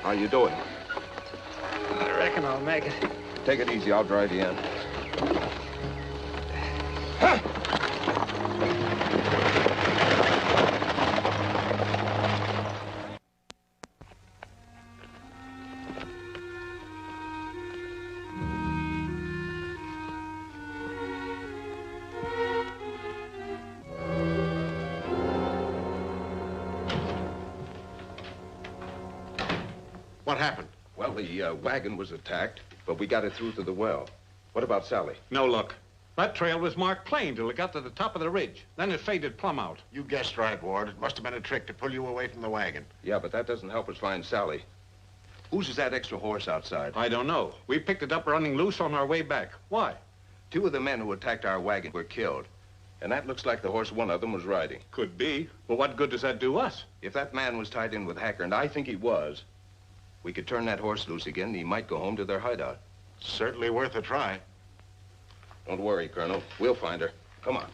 How you doing? I reckon I'll make it. Take it easy. I'll drive you in. What happened? Well, the wagon was attacked, but we got it through to the well. What about Sally? No luck. That trail was marked plain till it got to the top of the ridge. Then it faded plumb out. You guessed right, Ward. It must have been a trick to pull you away from the wagon. Yeah, but that doesn't help us find Sally. Whose is that extra horse outside? I don't know. We picked it up running loose on our way back. Why? 2 of the men who attacked our wagon were killed. And that looks like the horse one of them was riding. Could be. But what good does that do us? If that man was tied in with Hacker, and I think he was, we could turn that horse loose again, and he might go home to their hideout. Certainly worth a try. Don't worry, Colonel. We'll find her. Come on.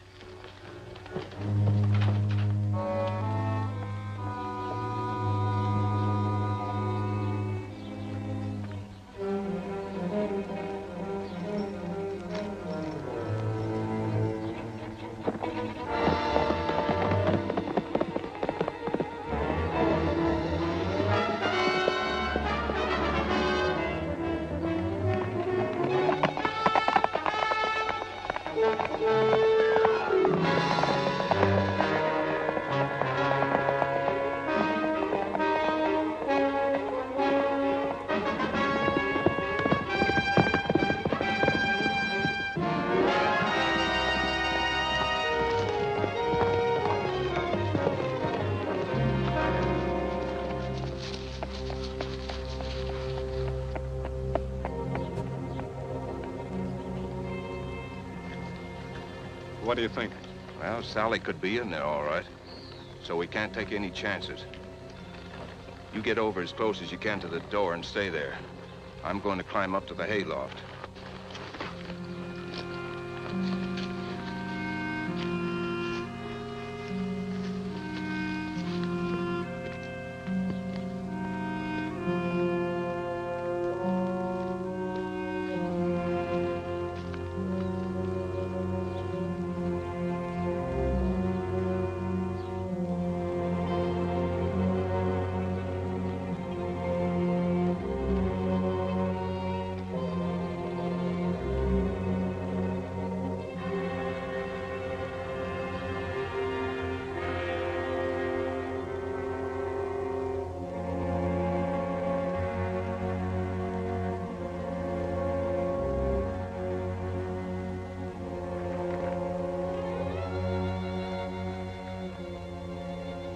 What do you think? Well, Sally could be in there, all right. So we can't take any chances. You get over as close as you can to the door and stay there. I'm going to climb up to the hayloft.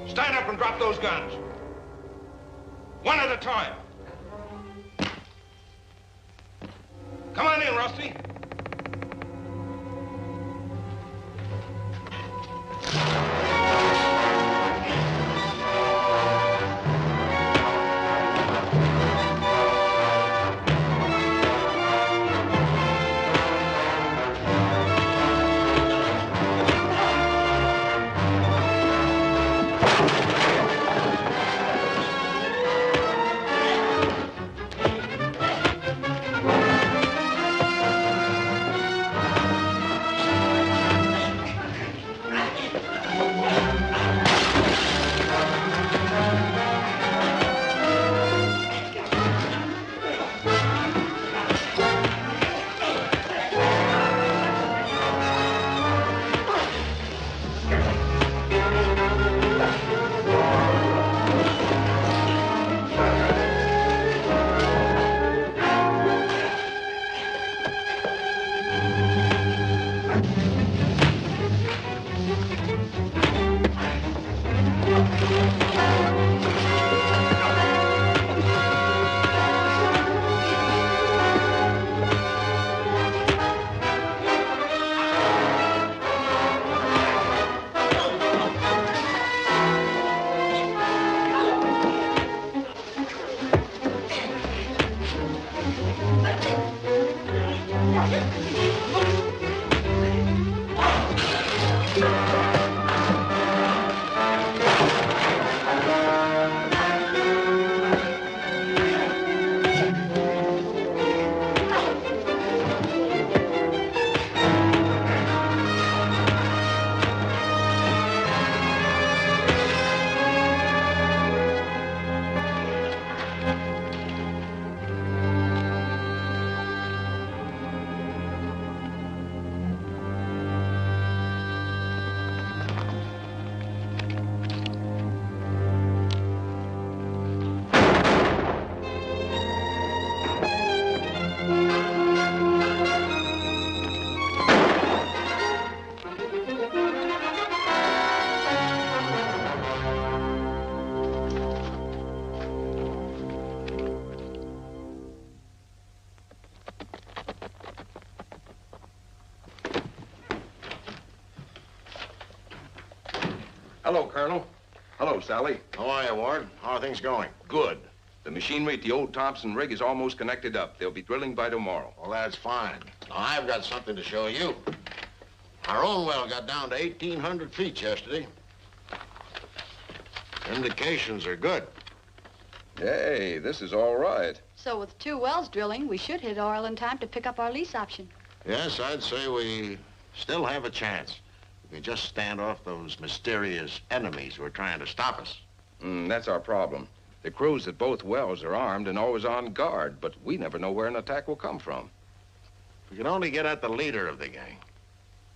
Stand up and drop those guns. One at a time. Come on in, Rusty. Hello, Colonel. Hello, Sally. How are you, Ward? How are things going? Good. The machinery at the old Thompson rig is almost connected up. They'll be drilling by tomorrow. Well, that's fine. Now, I've got something to show you. Our own well got down to 1,800 feet yesterday. Indications are good. Hey, this is all right. So with 2 wells drilling, we should hit oil in time to pick up our lease option. Yes, I'd say we still have a chance. We can just stand off those mysterious enemies who are trying to stop us. That's our problem. The crews at both wells are armed and always on guard, but we never know where an attack will come from. We can only get at the leader of the gang.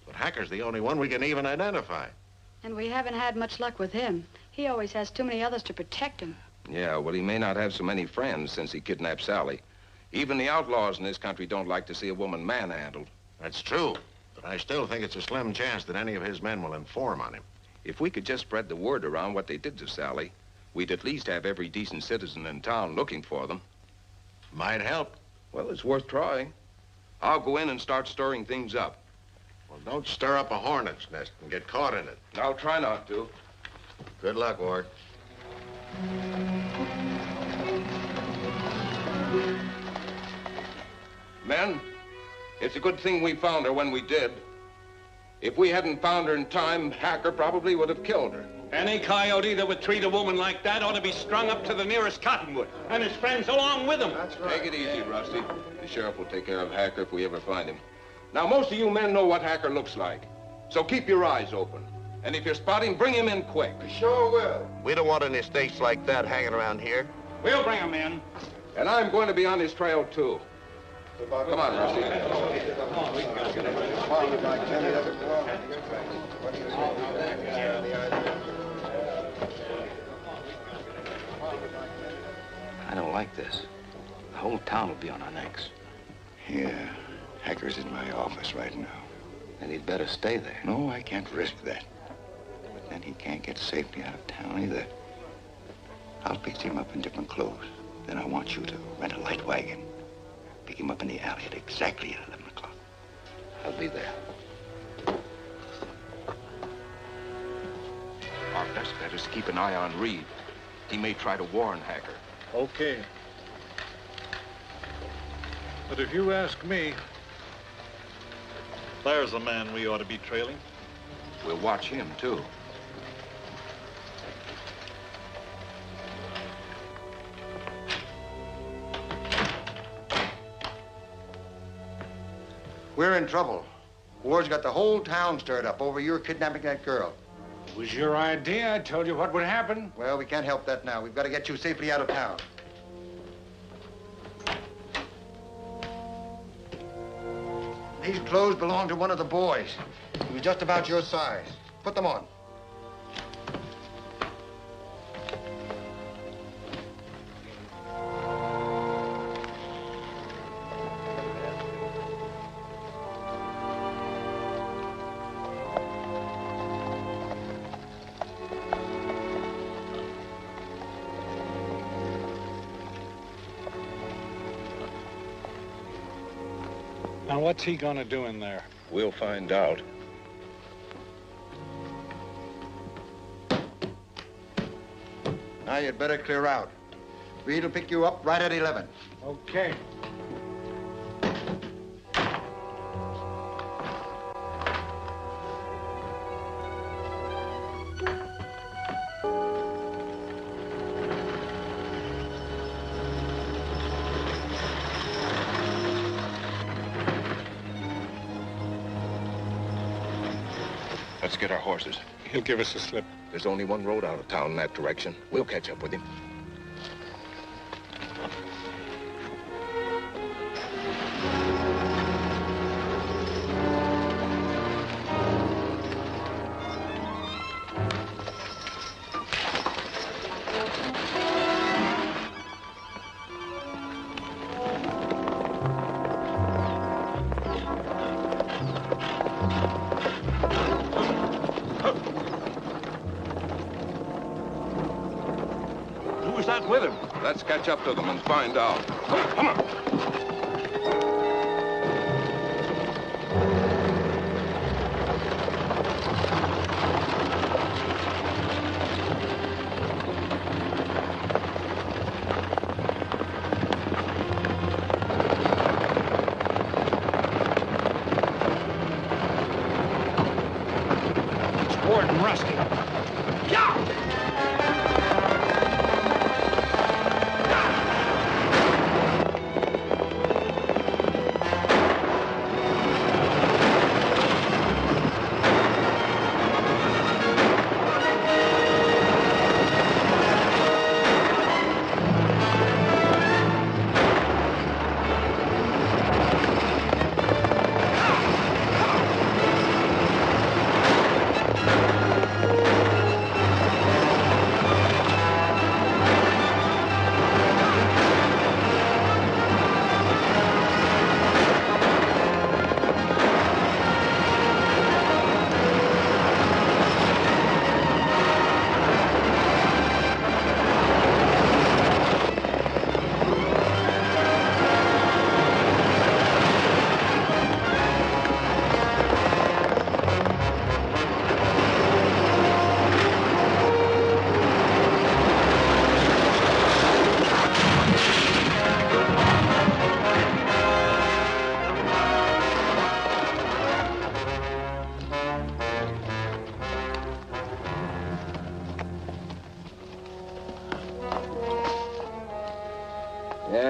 But Hacker's the only one we can even identify. And we haven't had much luck with him. He always has too many others to protect him. Yeah, well, he may not have so many friends since he kidnapped Sally. Even the outlaws in this country don't like to see a woman manhandled. That's true, but I still think it's a slim chance that any of his men will inform on him. If we could just spread the word around what they did to Sally, we'd at least have every decent citizen in town looking for them. Might help. Well, it's worth trying. I'll go in and start stirring things up. Well, don't stir up a hornet's nest and get caught in it. I'll try not to. Good luck, Ward. Men, it's a good thing we found her when we did. If we hadn't found her in time, Hacker probably would have killed her. Any coyote that would treat a woman like that ought to be strung up to the nearest cottonwood, and his friends along with him. That's right. Take it easy, Rusty. The sheriff will take care of Hacker if we ever find him. Now, most of you men know what Hacker looks like, so keep your eyes open. And if you spot him, bring him in quick. We sure will. We don't want any stakes like that hanging around here. We'll bring him in. And I'm going to be on his trail, too. Come on, Rusty. I don't like this. The whole town will be on our necks. Yeah, Hacker's in my office right now. And he'd better stay there. No, I can't risk that. But then he can't get safely out of town either. I'll fix him up in different clothes. Then I want you to rent a light wagon. Pick him up in the alley at exactly 11 o'clock. I'll be there. Our best bet is to keep an eye on Reed. He may try to warn Hacker. Okay. But if you ask me, there's a man we ought to be trailing. We'll watch him, too. We're in trouble. Ward's got the whole town stirred up over your kidnapping that girl. It was your idea. I told you what would happen. Well, we can't help that now. We've got to get you safely out of town. These clothes belong to one of the boys. He was just about your size. Put them on. Now, what's he gonna do in there? We'll find out. Now you'd better clear out. Reed will pick you up right at 11. Okay. Let's get our horses. He'll give us a slip. There's only one road out of town in that direction. We'll catch up with him. Who's that with him? Let's catch up to them and find out. Come on.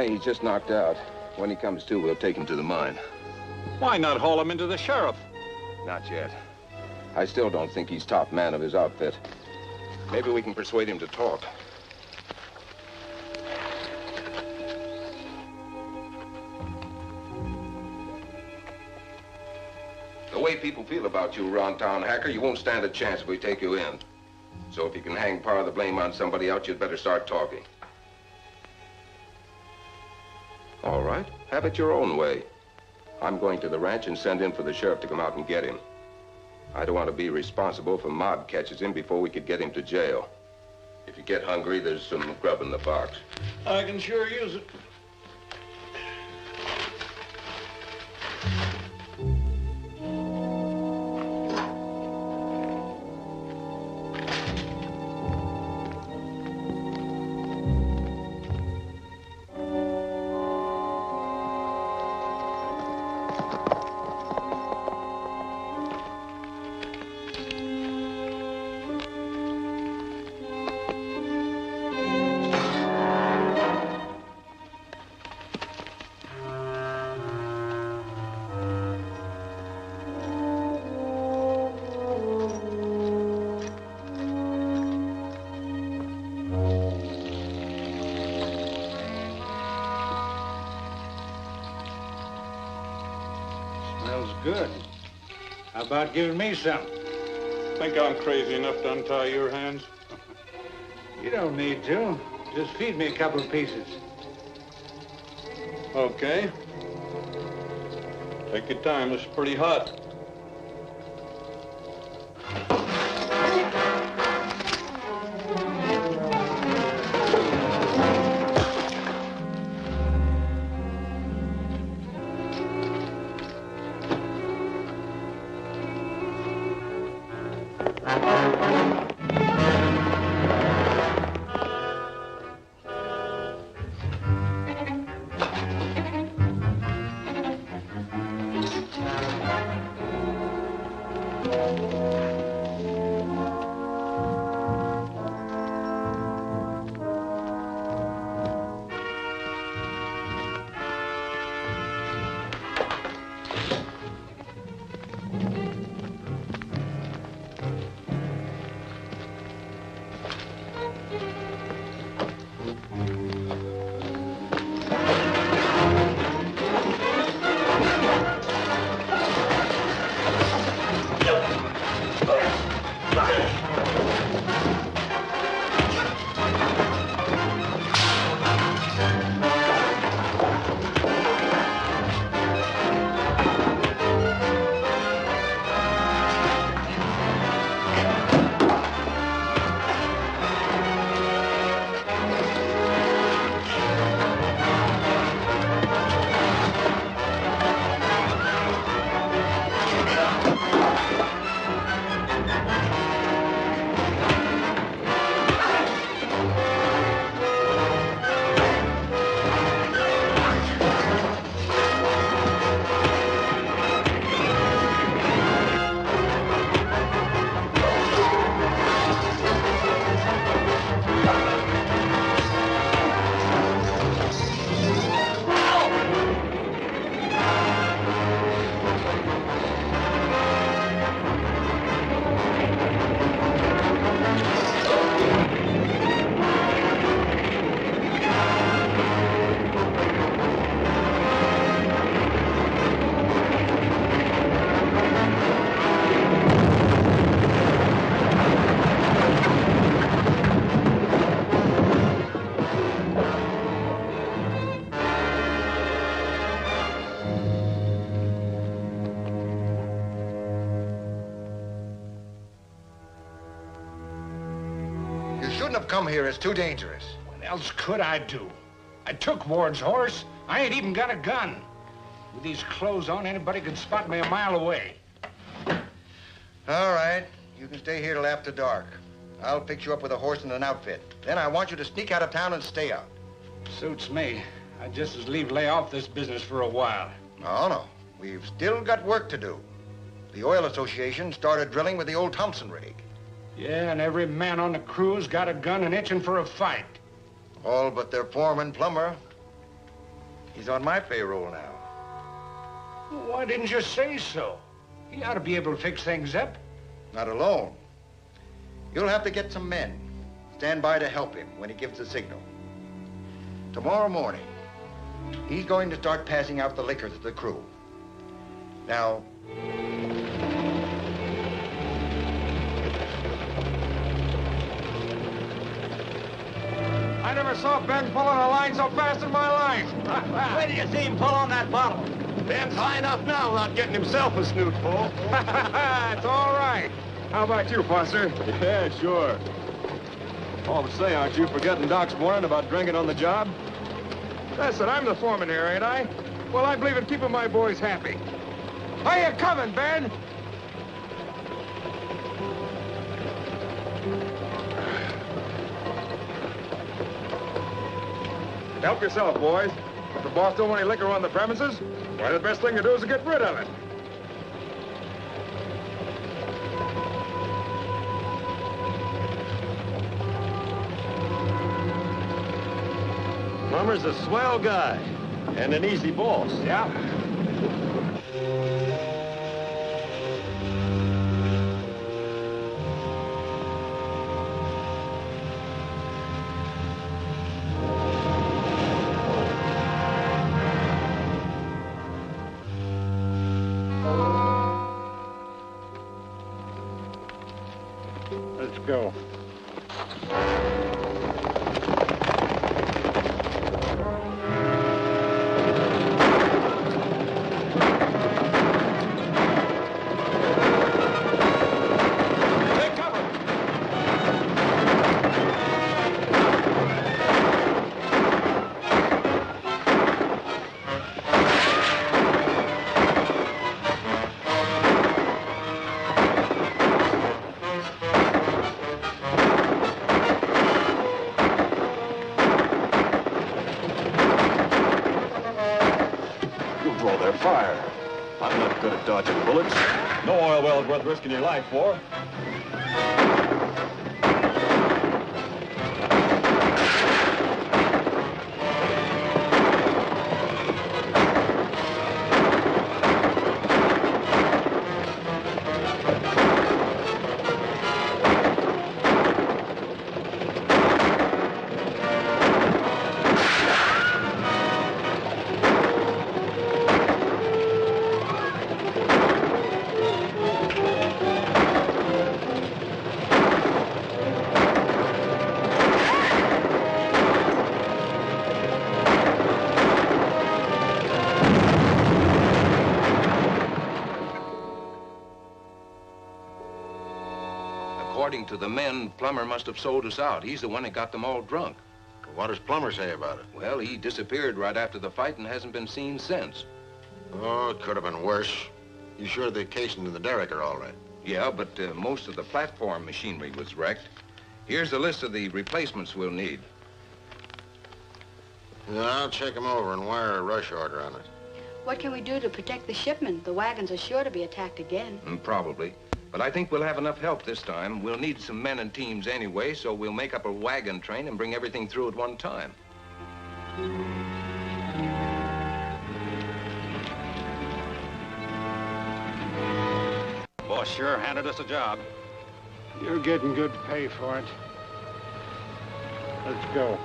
he's just knocked out. When he comes to, we'll take him to the mine. Why not haul him into the sheriff? Not yet. I still don't think he's top man of his outfit. Maybe we can persuade him to talk. The way people feel about you around town, Hacker, you won't stand a chance if we take you in. So if you can hang part of the blame on somebody else, you'd better start talking. All right, have it your own way. I'm going to the ranch and send in for the sheriff to come out and get him. I don't want to be responsible if a mob catches him before we could get him to jail. If you get hungry, there's some grub in the box. I can sure use it. Good. How about giving me some? Think I'm crazy enough to untie your hands? You don't need to. Just feed me a couple of pieces. Okay. Take your time. It's pretty hot. Shouldn't have come here. It's too dangerous. What else could I do? I took Ward's horse. I ain't even got a gun. With these clothes on, anybody could spot me a mile away. All right. You can stay here till after dark. I'll fix you up with a horse and an outfit. Then I want you to sneak out of town and stay out. Suits me. I'd just as leave lay off this business for a while. No. We've still got work to do. The Oil Association started drilling with the old Thompson rig. Yeah, and every man on the crew's got a gun and itching for a fight. All but their foreman, Plummer. He's on my payroll now. Why didn't you say so? He ought to be able to fix things up. Not alone. You'll have to get some men. Stand by to help him when he gives the signal. Tomorrow morning, he's going to start passing out the liquor to the crew. Now, I never saw Ben pulling a line so fast in my life. Where do you see him pull on that bottle? Ben's high enough now without getting himself a snoot full. It's all right. How about you, Foster? Yeah, sure. All to say, aren't you forgetting Doc's warning about drinking on the job? Listen, I'm the foreman here, ain't I? Well, I believe in keeping my boys happy. Are you coming, Ben? Help yourself, boys. If the boss don't want any liquor on the premises, why, the best thing to do is to get rid of it. Plummer's a swell guy and an easy boss. Yeah. Let's go. Fire. I'm not good at dodging bullets. No oil well is worth risking your life for. According to the men, Plummer must have sold us out. He's the one that got them all drunk. What does Plummer say about it? Well, he disappeared right after the fight and hasn't been seen since. Oh, it could have been worse. You sure the casing and the derrick are all right? Yeah, but most of the platform machinery was wrecked. Here's a list of the replacements we'll need. Yeah, I'll check them over and wire a rush order on it. What can we do to protect the shipment? The wagons are sure to be attacked again. Probably. But I think we'll have enough help this time. We'll need some men and teams anyway, so we'll make up a wagon train and bring everything through at one time. Boss sure handed us a job. You're getting good pay for it. Let's go.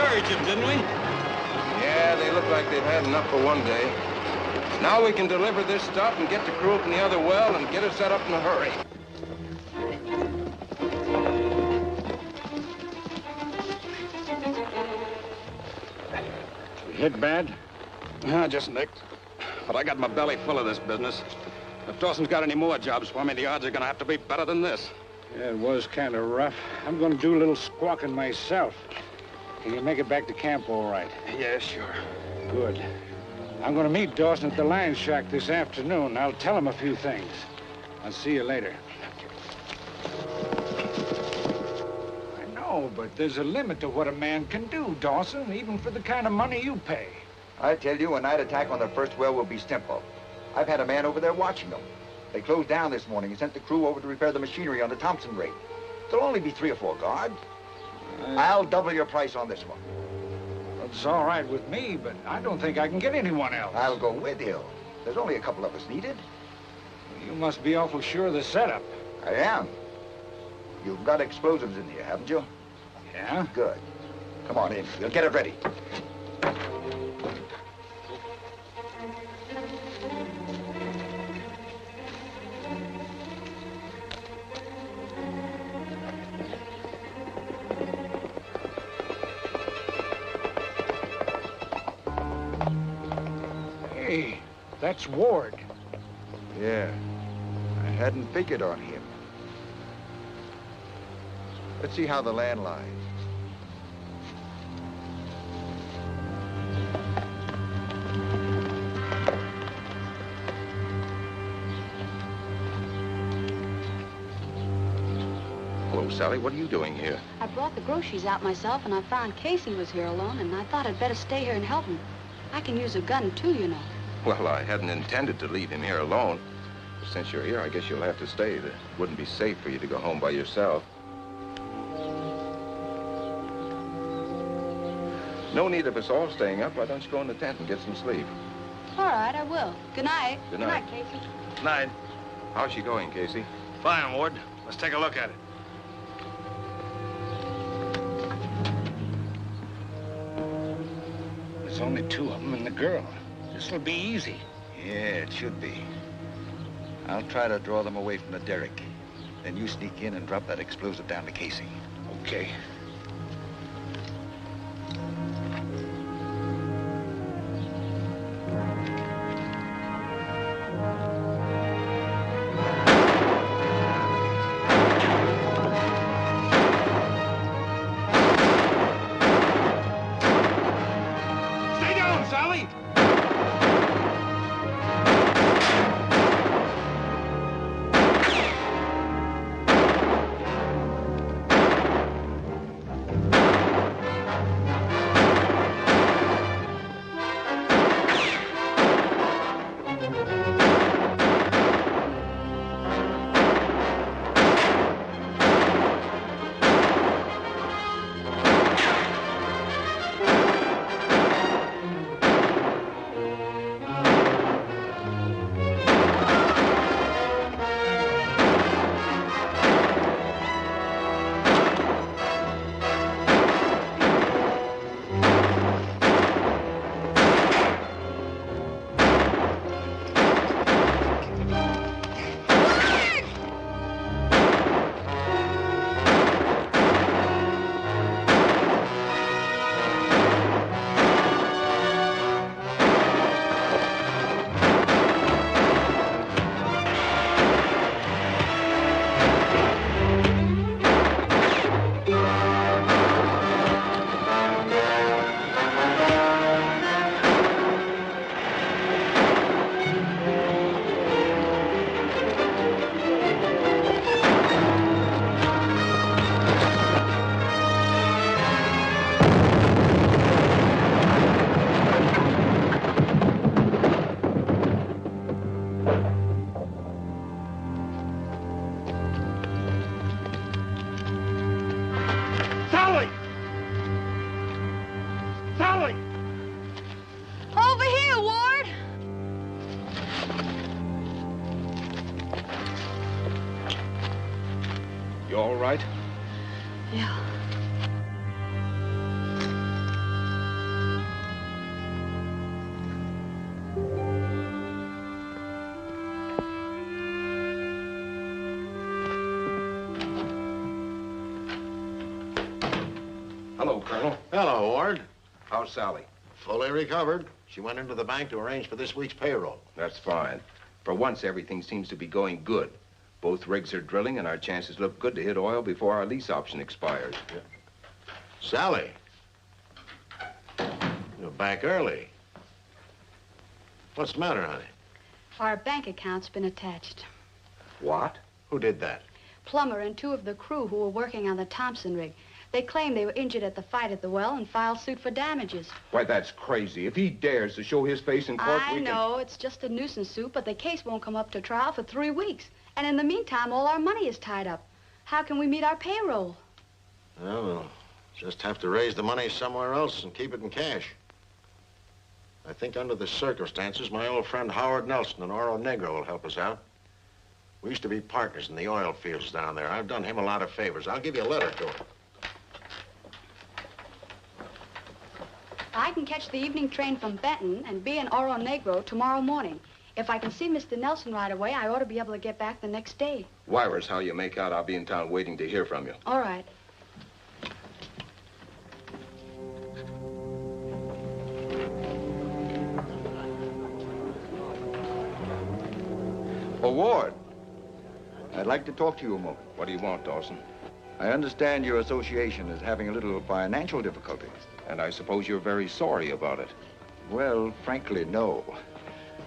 discourage them, didn't we? Yeah, they look like they've had enough for one day. Now we can deliver this stuff and get the crew from the other well and get it set up in a hurry. You hit bad? Just nicked. But I got my belly full of this business. If Dawson's got any more jobs for me, the odds are gonna have to be better than this. Yeah, it was kind of rough. I'm going to do a little squawking myself. Can you make it back to camp all right? Yeah, sure. Good. I'm going to meet Dawson at the lion shack this afternoon. I'll tell him a few things. I'll see you later. I know, but there's a limit to what a man can do, Dawson, even for the kind of money you pay. I tell you, a night attack on the first well will be simple. I've had a man over there watching them. They closed down this morning and sent the crew over to repair the machinery on the Thompson rig. There'll only be 3 or 4 guards. I'll double your price on this one. Well, it's all right with me, but I don't think I can get anyone else. I'll go with you. There's only a couple of us needed. You must be awful sure of the setup. I am. You've got explosives in here, haven't you? Yeah? Good. Come on in. We'll get it ready. Hey, that's Ward. Yeah. I hadn't figured on him. Let's see how the land lies. Hello, Sally. What are you doing here? I brought the groceries out myself, and I found Casey was here alone, and I thought I'd better stay here and help him. I can use a gun, too, you know. Well, I hadn't intended to leave him here alone. But since you're here, I guess you'll have to stay. It wouldn't be safe for you to go home by yourself. No need of us all staying up. Why don't you go in the tent and get some sleep? All right, I will. Good night. Good night. Good night, Casey. Night. How's she going, Casey? Fine, Ward. Let's take a look at it. There's only 2 of them and the girl. This'll be easy. Yeah, it should be. I'll try to draw them away from the derrick. Then you sneak in and drop that explosive down the casing. Okay. Stay down, Sally! Sally! Sally! Over here, Ward. You all right? Yeah. How's Sally? Fully recovered. She went into the bank to arrange for this week's payroll. That's fine. For once, everything seems to be going good. Both rigs are drilling, and our chances look good to hit oil before our lease option expires. Yeah. Sally, you're back early. What's the matter, honey? Our bank account's been attached. What? Who did that? Plummer and 2 of the crew who were working on the Thompson rig. They claim they were injured at the fight at the well and filed suit for damages. Why, that's crazy. If he dares to show his face in court, I know, it's just a nuisance suit, but the case won't come up to trial for 3 weeks. And in the meantime, all our money is tied up. How can we meet our payroll? Well, we'll just have to raise the money somewhere else and keep it in cash. I think under the circumstances, my old friend Howard Nelson and Oro Negro will help us out. We used to be partners in the oil fields down there. I've done him a lot of favors. I'll give you a letter to him. I can catch the evening train from Benton and be in Oro Negro tomorrow morning. If I can see Mr. Nelson right away, I ought to be able to get back the next day. Wire us how you make out. I'll be in town waiting to hear from you. All right. Oh, Ward, I'd like to talk to you a moment. What do you want, Dawson? I understand your association is having a little financial difficulties. And I suppose you're very sorry about it. Well, frankly, no.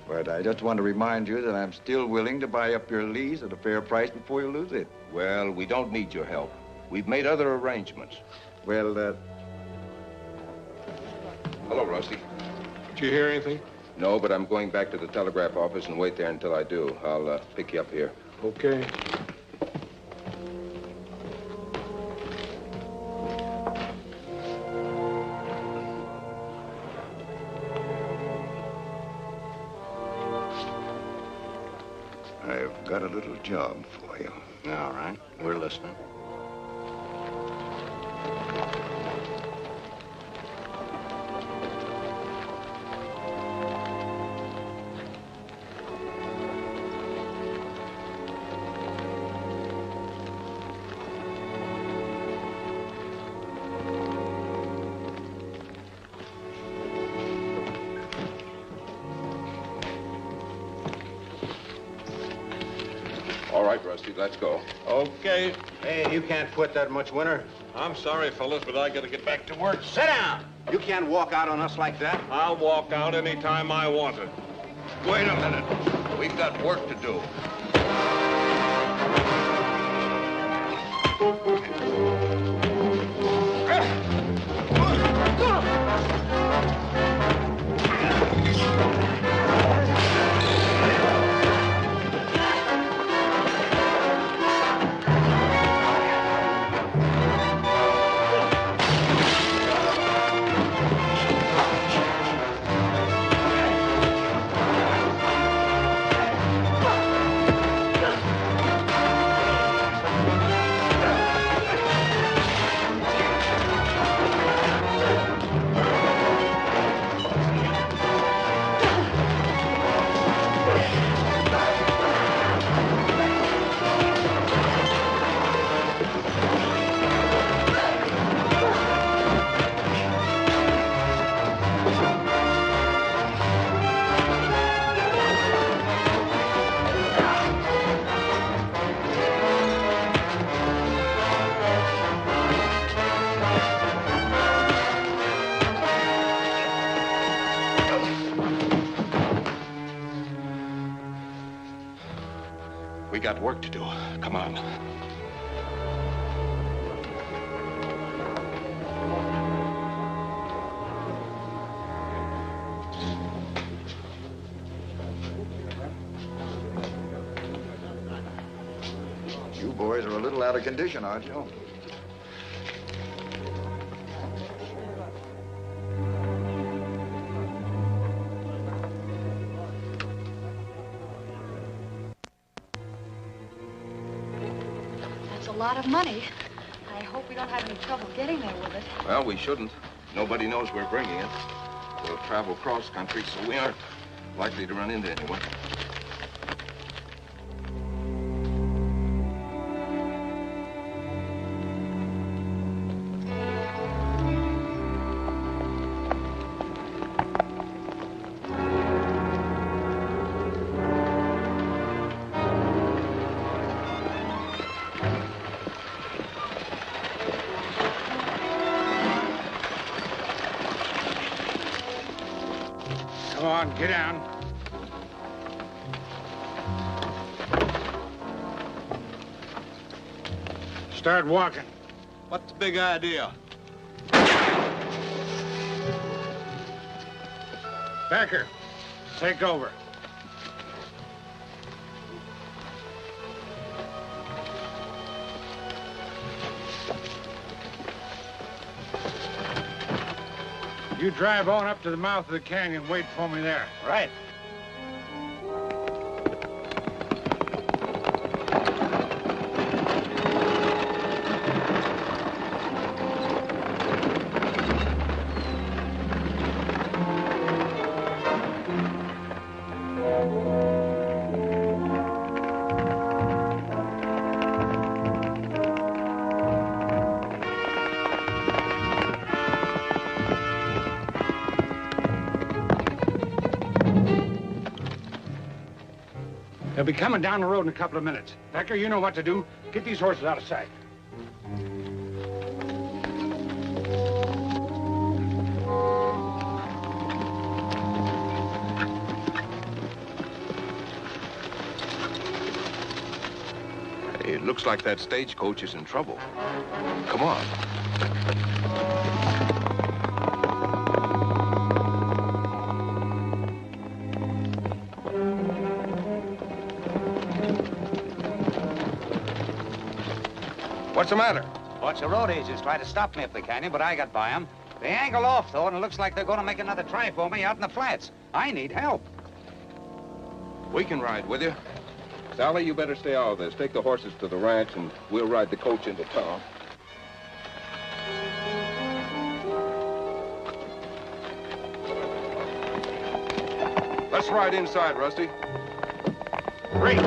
But I just want to remind you that I'm still willing to buy up your lease at a fair price before you lose it. Well, we don't need your help. We've made other arrangements. Well, Hello, Rusty. Did you hear anything? No, but I'm going back to the telegraph office and wait there until I do. I'll pick you up here. Okay. I've got a little job for you. All right. We're listening. All right, Rusty, let's go. Okay. Hey, you can't quit that much, Winter. I'm sorry, fellas, but I gotta get back to work. Sit down! You can't walk out on us like that. I'll walk out any time I want to. Wait a minute. We've got work to do. We got work to do. Come on. You boys are a little out of condition, aren't you? That's a lot of money. I hope we don't have any trouble getting there with it. Well, we shouldn't. Nobody knows we're bringing it. We'll travel cross country, so we aren't likely to run into anyone. Come on, get down. Start walking. What's the big idea? Becker, take over. You drive on up to the mouth of the canyon. Wait for me there. Right. They'll be coming down the road in a couple of minutes. Becker, you know what to do. Get these horses out of sight. Hey, it looks like that stagecoach is in trouble. Come on. What's the matter? Bunch of road agents tried to stop me up the canyon, but I got by them. They angled off, though, and it looks like they're going to make another try for me out in the flats. I need help. We can ride with you. Sally, you better stay out of this. Take the horses to the ranch, and we'll ride the coach into town. Let's ride inside, Rusty. Great.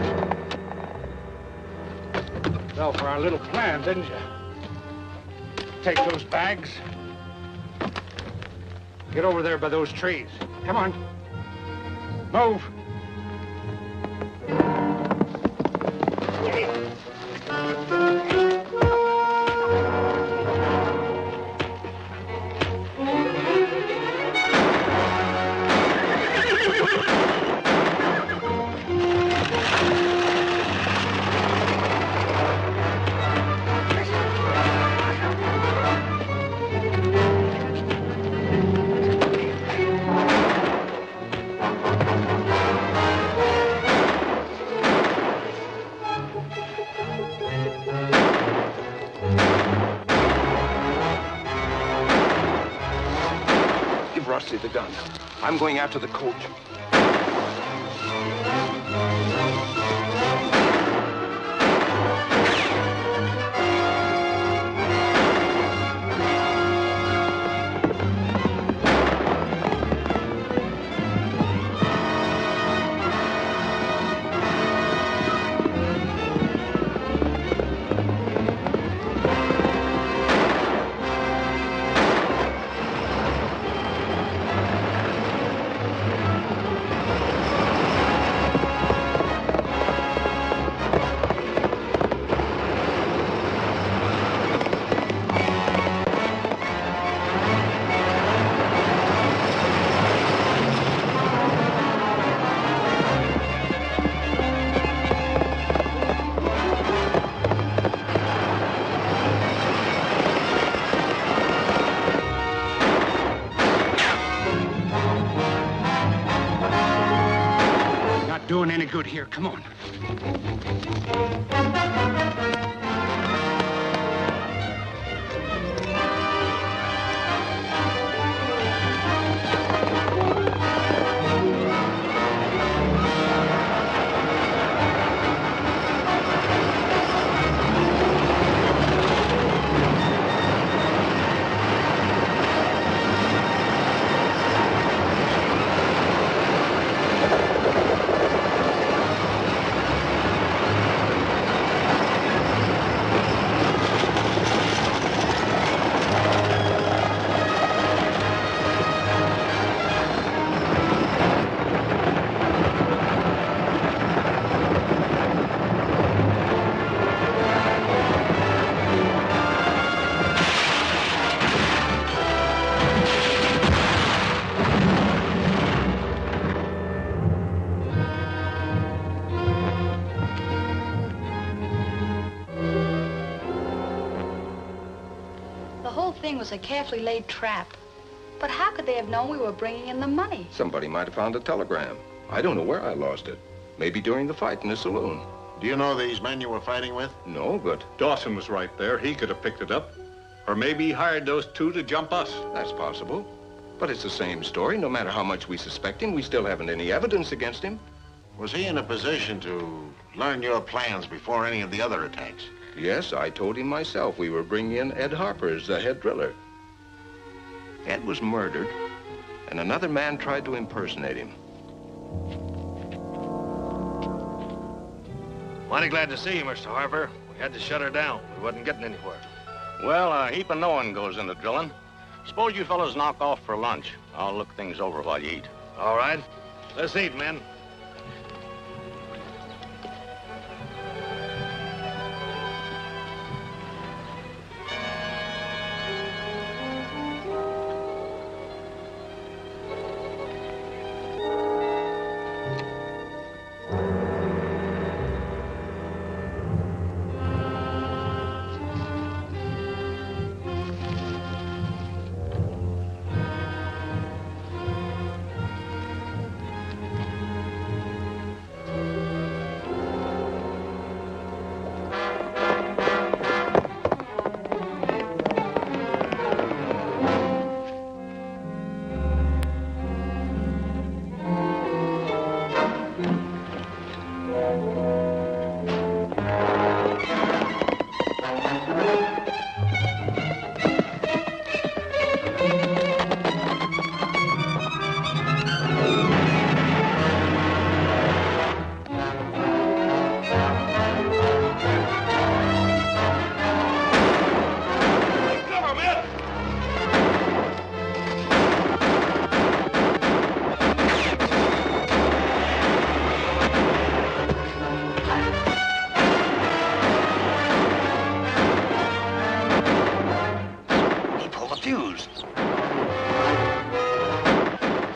Fell for our little plan, didn't you? Take those bags. Get over there by those trees. Come on. Move. Rusty the gun. I'm going after the coach. Doing any good here. Come on. thing was a carefully laid trap. But how could they have known we were bringing in the money? Somebody might have found a telegram. I don't know where I lost it. Maybe during the fight in the saloon. Do you know these men you were fighting with? No, but... Dawson was right there. He could have picked it up. Or maybe he hired those two to jump us. That's possible. But it's the same story. No matter how much we suspect him, we still haven't any evidence against him. Was he in a position to learn your plans before any of the other attacks? Yes, I told him myself we were bringing in Ed Harper as the head driller. Ed was murdered, and another man tried to impersonate him. Mighty glad to see you, Mr. Harper. We had to shut her down. We wasn't getting anywhere. Well, a heap of knowing goes into drilling. Suppose you fellas knock off for lunch. I'll look things over while you eat. All right. Let's eat, men.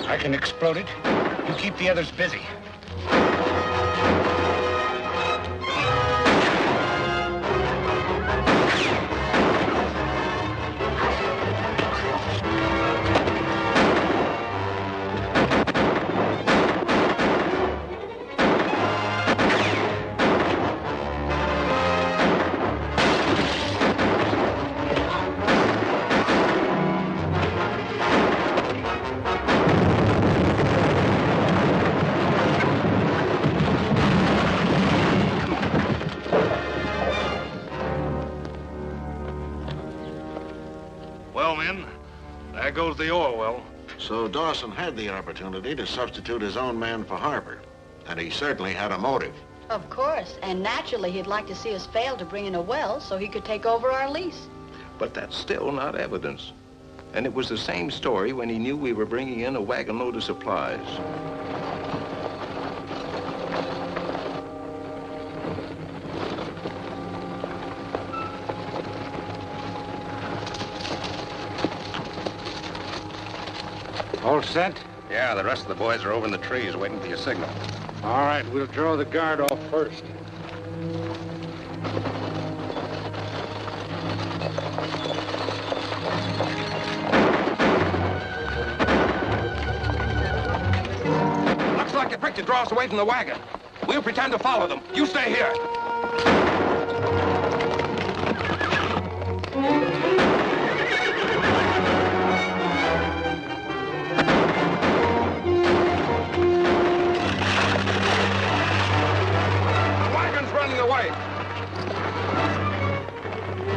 I can explode it. You keep the others busy. Well, men, there goes the oil well. So Dawson had the opportunity to substitute his own man for Harper. And he certainly had a motive. Of course. And naturally, he'd like to see us fail to bring in a well so he could take over our lease. But that's still not evidence. And it was the same story when he knew we were bringing in a wagon load of supplies. All set? Yeah, the rest of the boys are over in the trees waiting for your signal. All right, we'll draw the guard off first. Looks like they picked to draw us away from the wagon. We'll pretend to follow them. You stay here.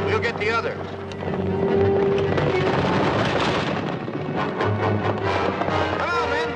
We'll get the others. Come on, men.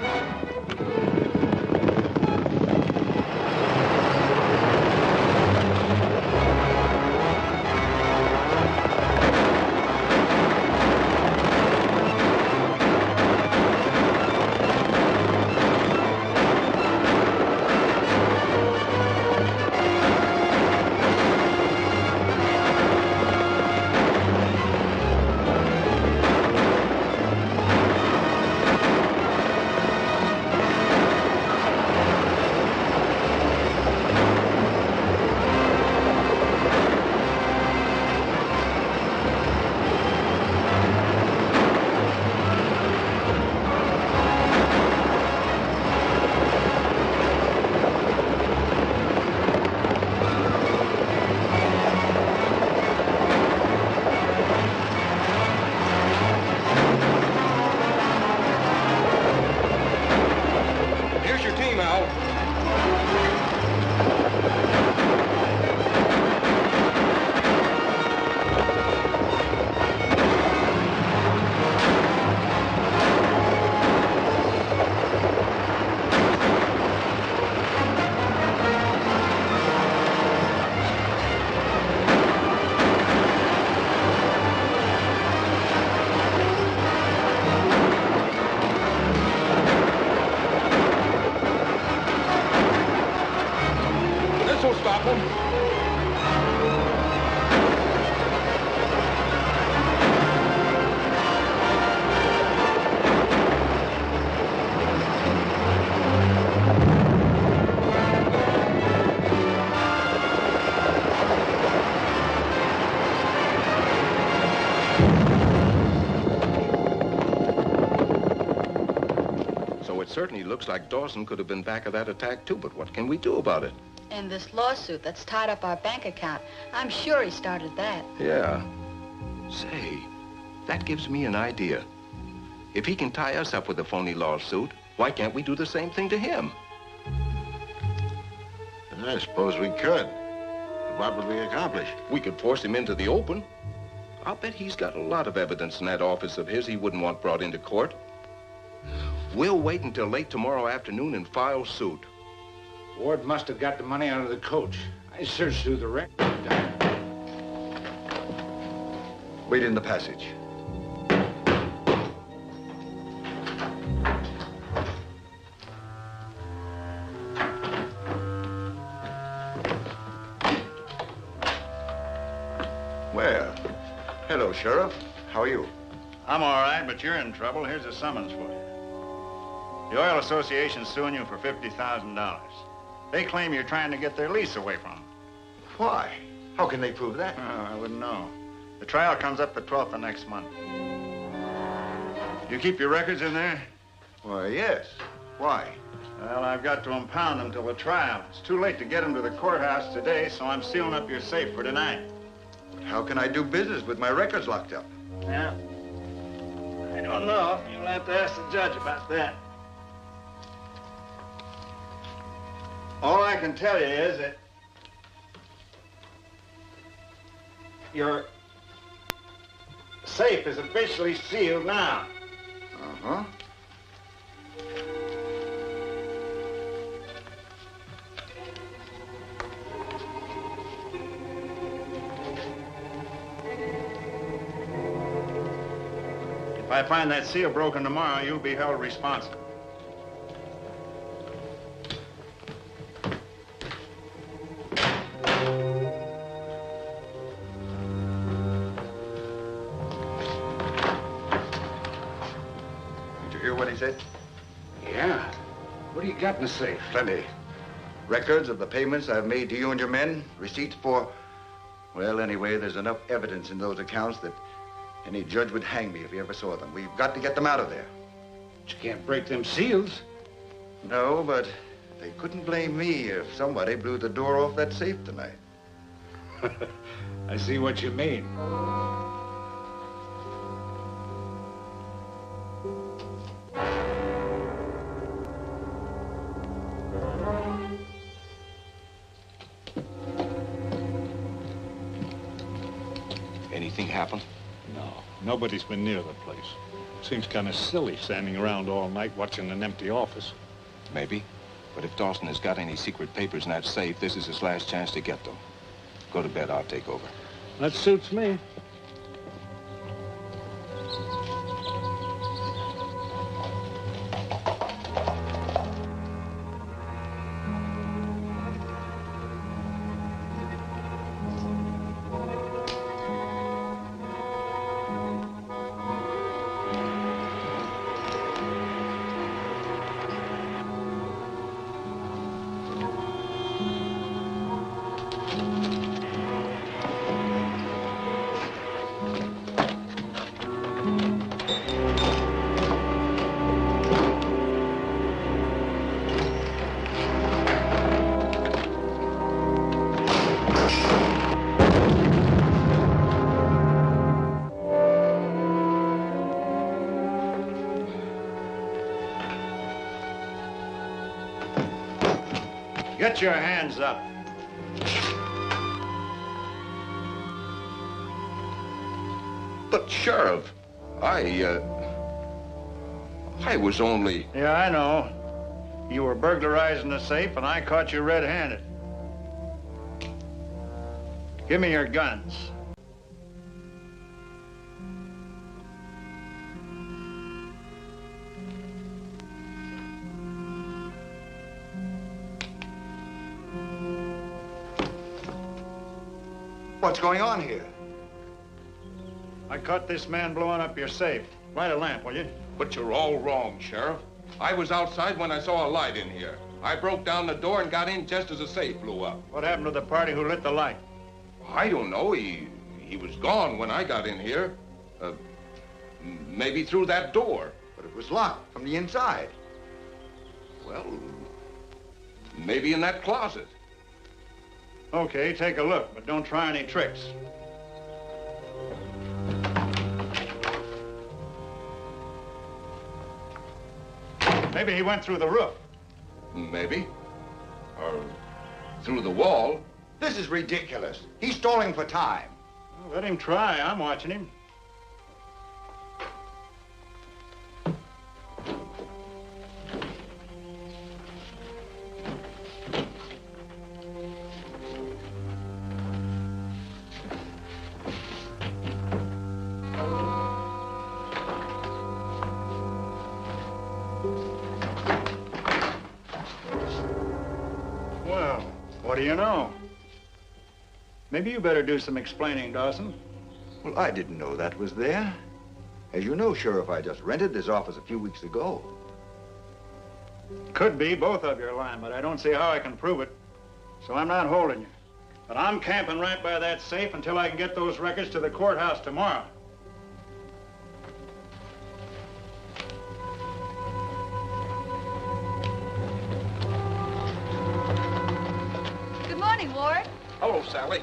it certainly looks like Dawson could have been back of that attack, too. But what can we do about it? And this lawsuit that's tied up our bank account, I'm sure he started that. Yeah. Say, that gives me an idea. If he can tie us up with a phony lawsuit, why can't we do the same thing to him? I suppose we could. What would we accomplish? We could force him into the open. I'll bet he's got a lot of evidence in that office of his he wouldn't want brought into court. We'll wait until late tomorrow afternoon and file suit. Ward must have got the money out of the coach. I searched through the record. Wait in the passage. Well, hello, Sheriff. How are you? I'm all right, but you're in trouble. Here's a summons for you. The Oil Association's suing you for $50,000. They claim you're trying to get their lease away from them. Why? How can they prove that? Oh, I wouldn't know. The trial comes up the 12th of next month. You keep your records in there? Why, yes. Why? Well, I've got to impound them till the trial. It's too late to get them to the courthouse today, so I'm sealing up your safe for tonight. But how can I do business with my records locked up? Yeah. I don't know. You'll have to ask the judge about that. All I can tell you is that your safe is officially sealed now. Uh-huh. If I find that seal broken tomorrow, you'll be held responsible. Did you hear what he said? Yeah. What do you got in the safe? Plenty. Records of the payments I've made to you and your men, receipts for... Well, anyway, there's enough evidence in those accounts that any judge would hang me if he ever saw them. We've got to get them out of there. But you can't break them seals. No, but they couldn't blame me if somebody blew the door off that safe tonight. I see what you mean. Anything happen? No, nobody's been near the place. Seems kind of silly standing around all night watching an empty office. Maybe. But if Dawson has got any secret papers in that safe, this is his last chance to get them. Go to bed, I'll take over. That suits me. Get your hands up. But, Sheriff, I was only... Yeah, I know. You were burglarizing the safe, and I caught you red-handed. Give me your guns. What's going on here? I caught this man blowing up your safe. Light a lamp, will you? But you're all wrong, Sheriff. I was outside when I saw a light in here. I broke down the door and got in just as the safe blew up. What happened to the party who lit the light? I don't know. He was gone when I got in here. Maybe through that door. But it was locked from the inside. Well, maybe in that closet. Okay, take a look, but don't try any tricks. Maybe he went through the roof. Maybe. Or through the wall. This is ridiculous. He's stalling for time. Well, let him try. I'm watching him. Well, what do you know? Maybe you better do some explaining, Dawson. Well, I didn't know that was there. As you know, Sheriff, I just rented this office a few weeks ago. Could be both of your line, but I don't see how I can prove it. So I'm not holding you. But I'm camping right by that safe until I can get those records to the courthouse tomorrow. Good morning, Ward. Hello, Sally.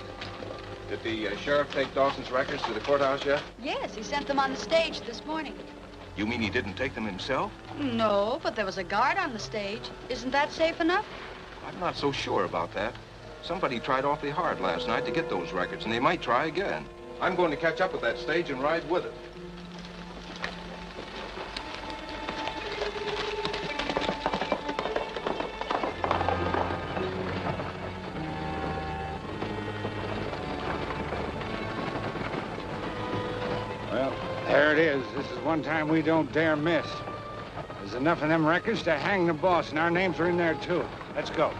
Did the sheriff take Dawson's records to the courthouse yet? Yes, he sent them on the stage this morning. You mean he didn't take them himself? No, but there was a guard on the stage. Isn't that safe enough? I'm not so sure about that. Somebody tried awfully hard last night to get those records, and they might try again. I'm going to catch up with that stage and ride with it. Well, there it is. This is one time we don't dare miss. There's enough of them records to hang the boss, and our names are in there, too. Let's go.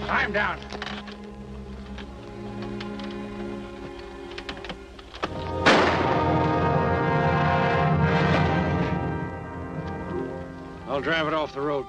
Time down. I'll drive it off the road.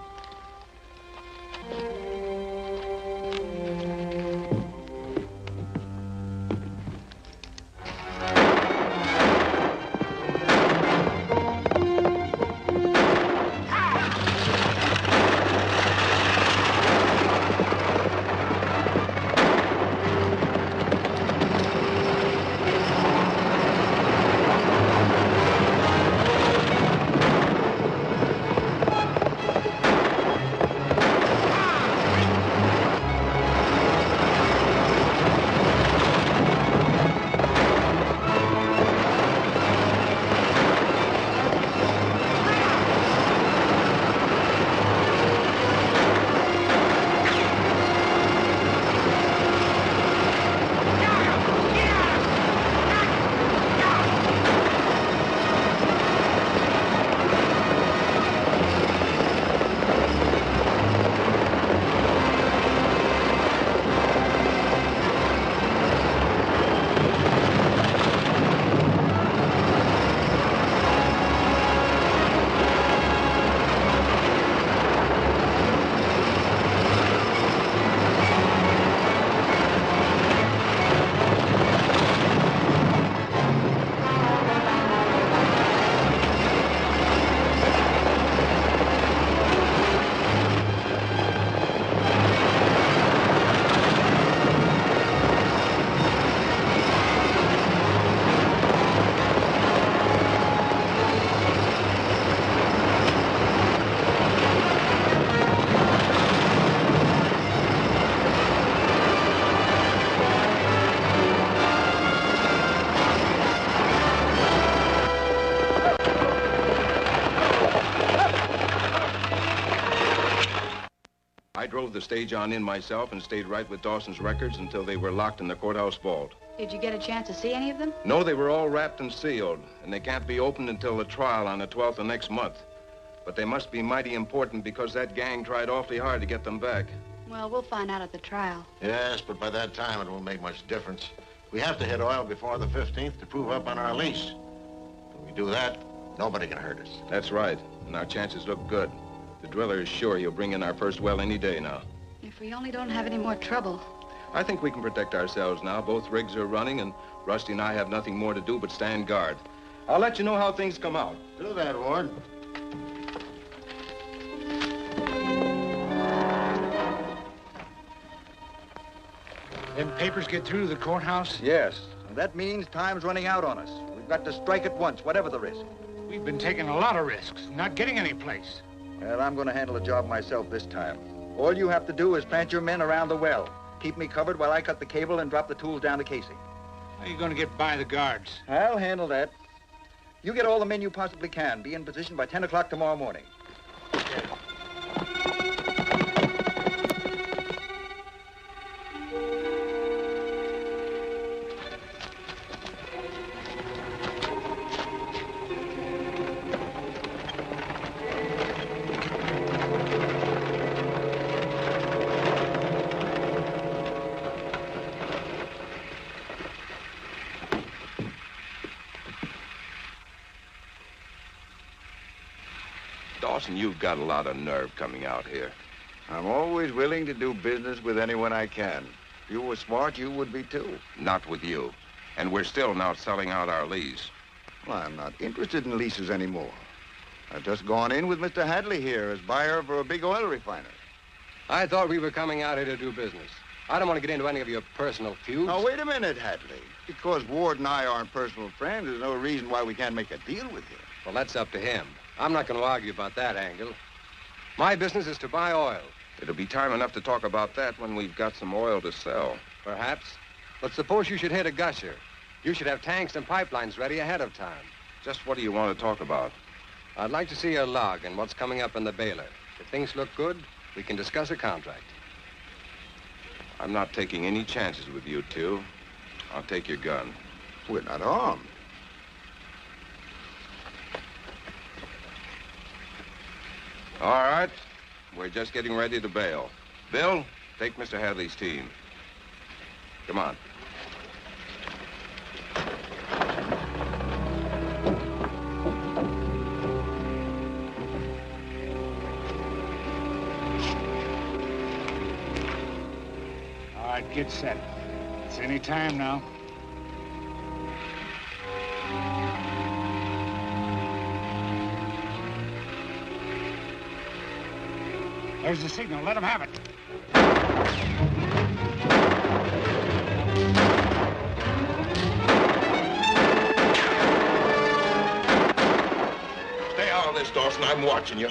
drove the stage on in myself and stayed right with Dawson's records until they were locked in the courthouse vault. Did you get a chance to see any of them? No, they were all wrapped and sealed, and they can't be opened until the trial on the 12th of next month. But they must be mighty important because that gang tried awfully hard to get them back. Well, we'll find out at the trial. Yes, but by that time it won't make much difference. We have to hit oil before the 15th to prove up on our lease. When we do that, nobody can hurt us. That's right, and our chances look good. The driller is sure he'll bring in our first well any day now. If we only don't have any more trouble. I think we can protect ourselves now. Both rigs are running, and Rusty and I have nothing more to do but stand guard. I'll let you know how things come out. Do that, Ward. Them papers get through the courthouse? Yes. And that means time's running out on us. We've got to strike at once, whatever the risk. We've been taking a lot of risks, not getting any place. Well, I'm going to handle the job myself this time. All you have to do is plant your men around the well. Keep me covered while I cut the cable and drop the tools down the casing. How are you going to get by the guards? I'll handle that. You get all the men you possibly can. Be in position by 10 o'clock tomorrow morning. Dawson, you've got a lot of nerve coming out here. I'm always willing to do business with anyone I can. If you were smart, you would be too. Not with you. And we're still not selling out our lease. Well, I'm not interested in leases anymore. I've just gone in with Mr. Hadley here as buyer for a big oil refiner. I thought we were coming out here to do business. I don't want to get into any of your personal feuds. Now, wait a minute, Hadley. Because Ward and I aren't personal friends, there's no reason why we can't make a deal with you. Well, that's up to him. I'm not going to argue about that angle. My business is to buy oil. It'll be time enough to talk about that when we've got some oil to sell. Perhaps. But suppose you should hit a gusher. You should have tanks and pipelines ready ahead of time. Just what do you want to talk about? I'd like to see your log and what's coming up in the baler. If things look good, we can discuss a contract. I'm not taking any chances with you two. I'll take your gun. We're not armed. All right. We're just getting ready to bail. Bill, take Mr. Hadley's team. Come on. All right, get set. It's any time now. There's the signal. Let them have it. Stay out of this, Dawson. I'm watching you.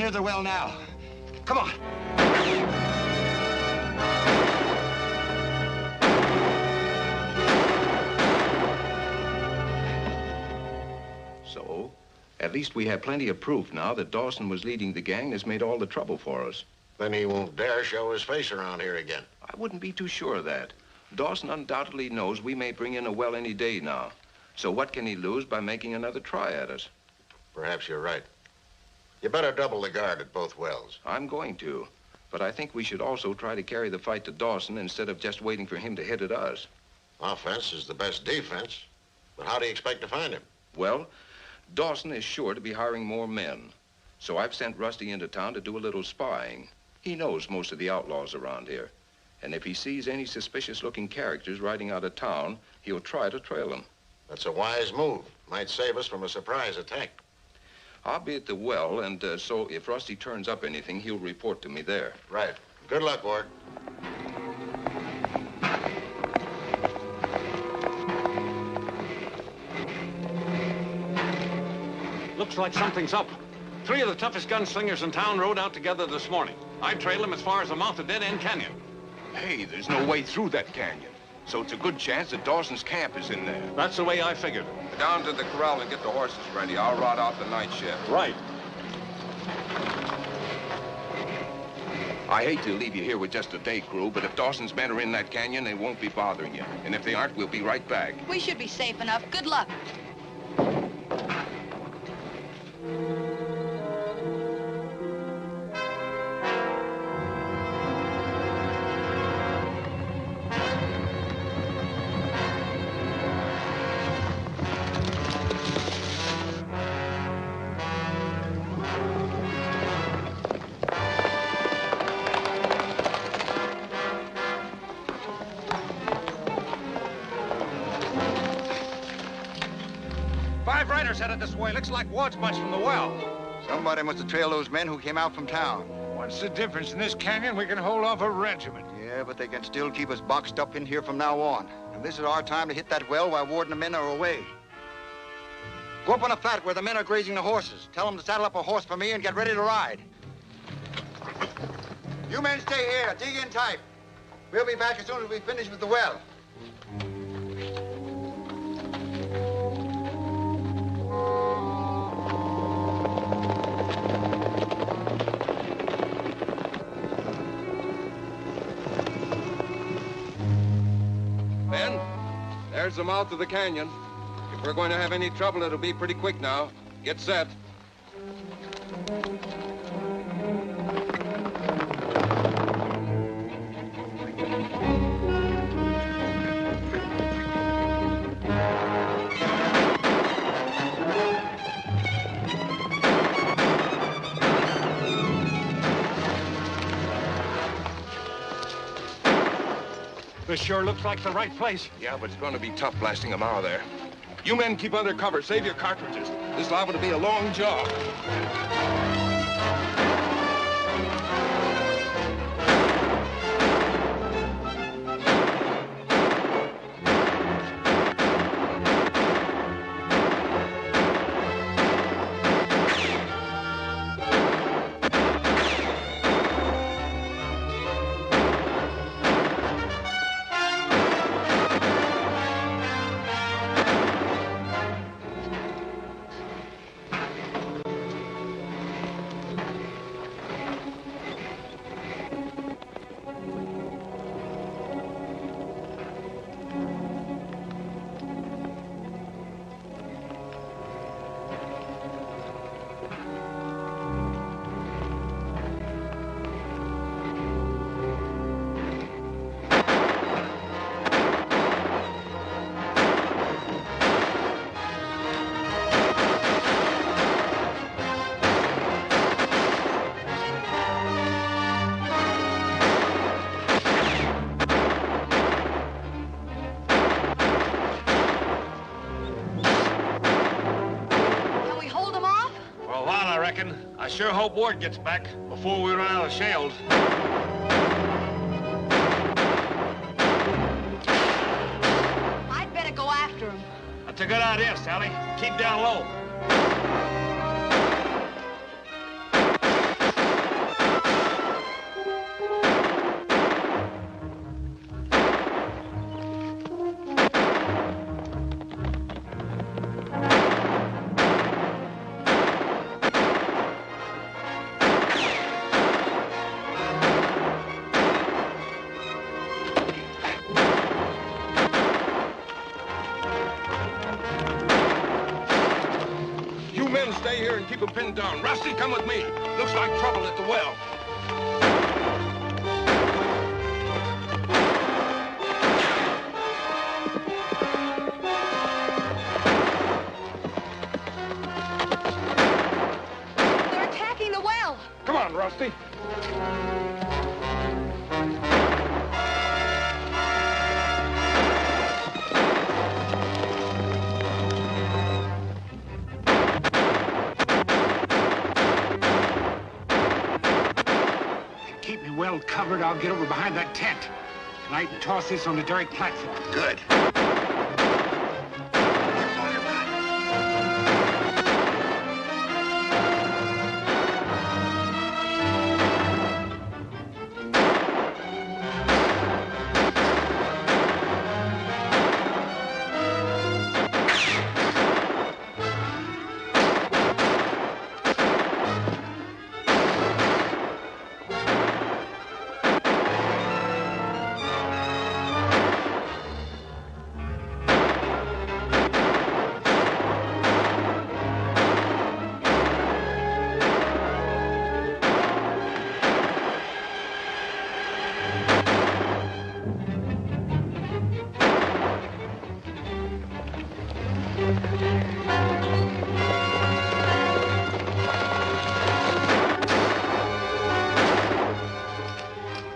near the well now. Come on. So, at least we have plenty of proof now that Dawson was leading the gang that's made all the trouble for us. Then he won't dare show his face around here again. I wouldn't be too sure of that. Dawson undoubtedly knows we may bring in a well any day now. So what can he lose by making another try at us? Perhaps you're right. You better double the guard at both wells. I'm going to. But I think we should also try to carry the fight to Dawson instead of just waiting for him to hit at us. Offense is the best defense. But how do you expect to find him? Well, Dawson is sure to be hiring more men. So I've sent Rusty into town to do a little spying. He knows most of the outlaws around here. And if he sees any suspicious-looking characters riding out of town, he'll try to trail them. That's a wise move. Might save us from a surprise attack. I'll be at the well, and so if Rusty turns up anything, he'll report to me there. Right. Good luck, Ward. Looks like something's up. 3 of the toughest gunslingers in town rode out together this morning. I trailed them as far as the mouth of Dead End Canyon. Hey, there's no way through that canyon. So it's a good chance that Dawson's camp is in there. That's the way I figured. Down to the corral and get the horses ready. I'll ride out the night shift. Right. I hate to leave you here with just a day crew, but if Dawson's men are in that canyon, they won't be bothering you. And if they aren't, we'll be right back. We should be safe enough. Good luck. Headed this way. Looks like Ward's bunch from the well. Somebody must have trailed those men who came out from town. What's the difference? In this canyon, we can hold off a regiment. Yeah, but they can still keep us boxed up in here from now on. And this is our time to hit that well while Ward and the men are away. Go up on a flat where the men are grazing the horses. Tell them to saddle up a horse for me and get ready to ride. You men stay here. Dig in tight. We'll be back as soon as we finish with the well. There's the mouth of the canyon. If we're going to have any trouble, it'll be pretty quick now. Get set. This sure looks like the right place. Yeah, but it's going to be tough blasting them out of there. You men keep under cover. Save your cartridges. This is liable to be a long job. I sure hope Ward gets back before we run out of shells. I'd better go after him. That's a good idea, Sally. Keep down low. down. Rusty, come with me. Looks like trouble at the well. They're attacking the well. Come on, Rusty. Keep me well covered. I'll get over behind that tent. Tonight and toss this on the derrick platform. Good.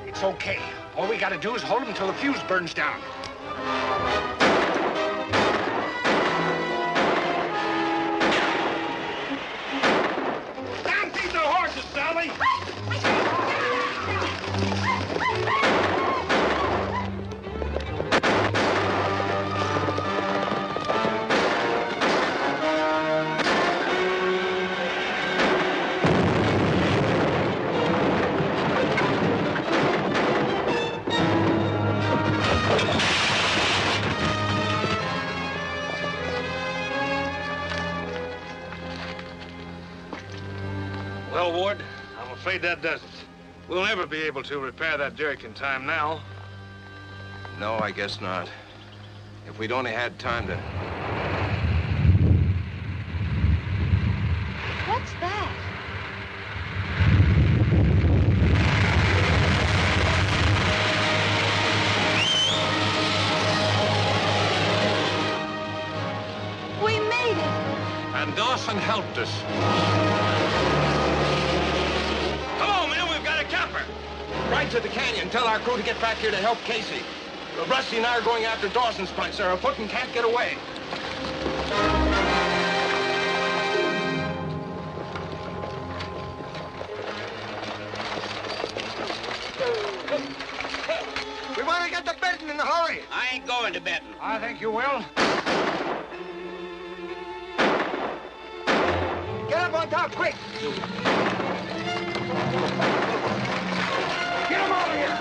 It's okay. All we gotta do is hold them until the fuse burns down. Down feed the horses, Sally! Well, Ward, I'm afraid that does it. We'll never be able to repair that derrick in time now. No, I guess not. If we'd only had time to... What's that? We made it. And Dawson helped us. Come on, man, we've got a camper. Right to the canyon. Tell our crew to get back here to help Casey. Rusty and I are going after Dawson's punch. They're afoot and can't get away. We want to get to Benton in a hurry. I ain't going to Benton. I think you will. Get up on top, quick. Get him out of here.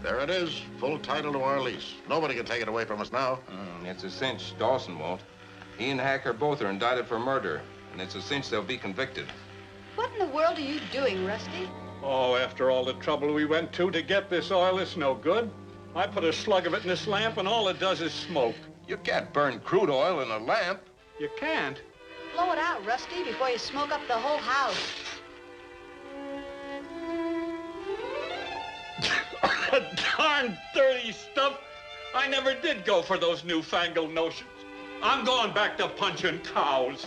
There it is, full title to our lease. Nobody can take it away from us now. It's a cinch. Dawson won't. He and Hacker both are indicted for murder, and it's a cinch they'll be convicted. What in the world are you doing, Rusty? Oh, after all the trouble we went to get this oil, it's no good. I put a slug of it in this lamp, and all it does is smoke. You can't burn crude oil in a lamp. You can't. Blow it out, Rusty, before you smoke up the whole house. darn dirty stuff. I never did go for those newfangled notions. I'm going back to punching cows.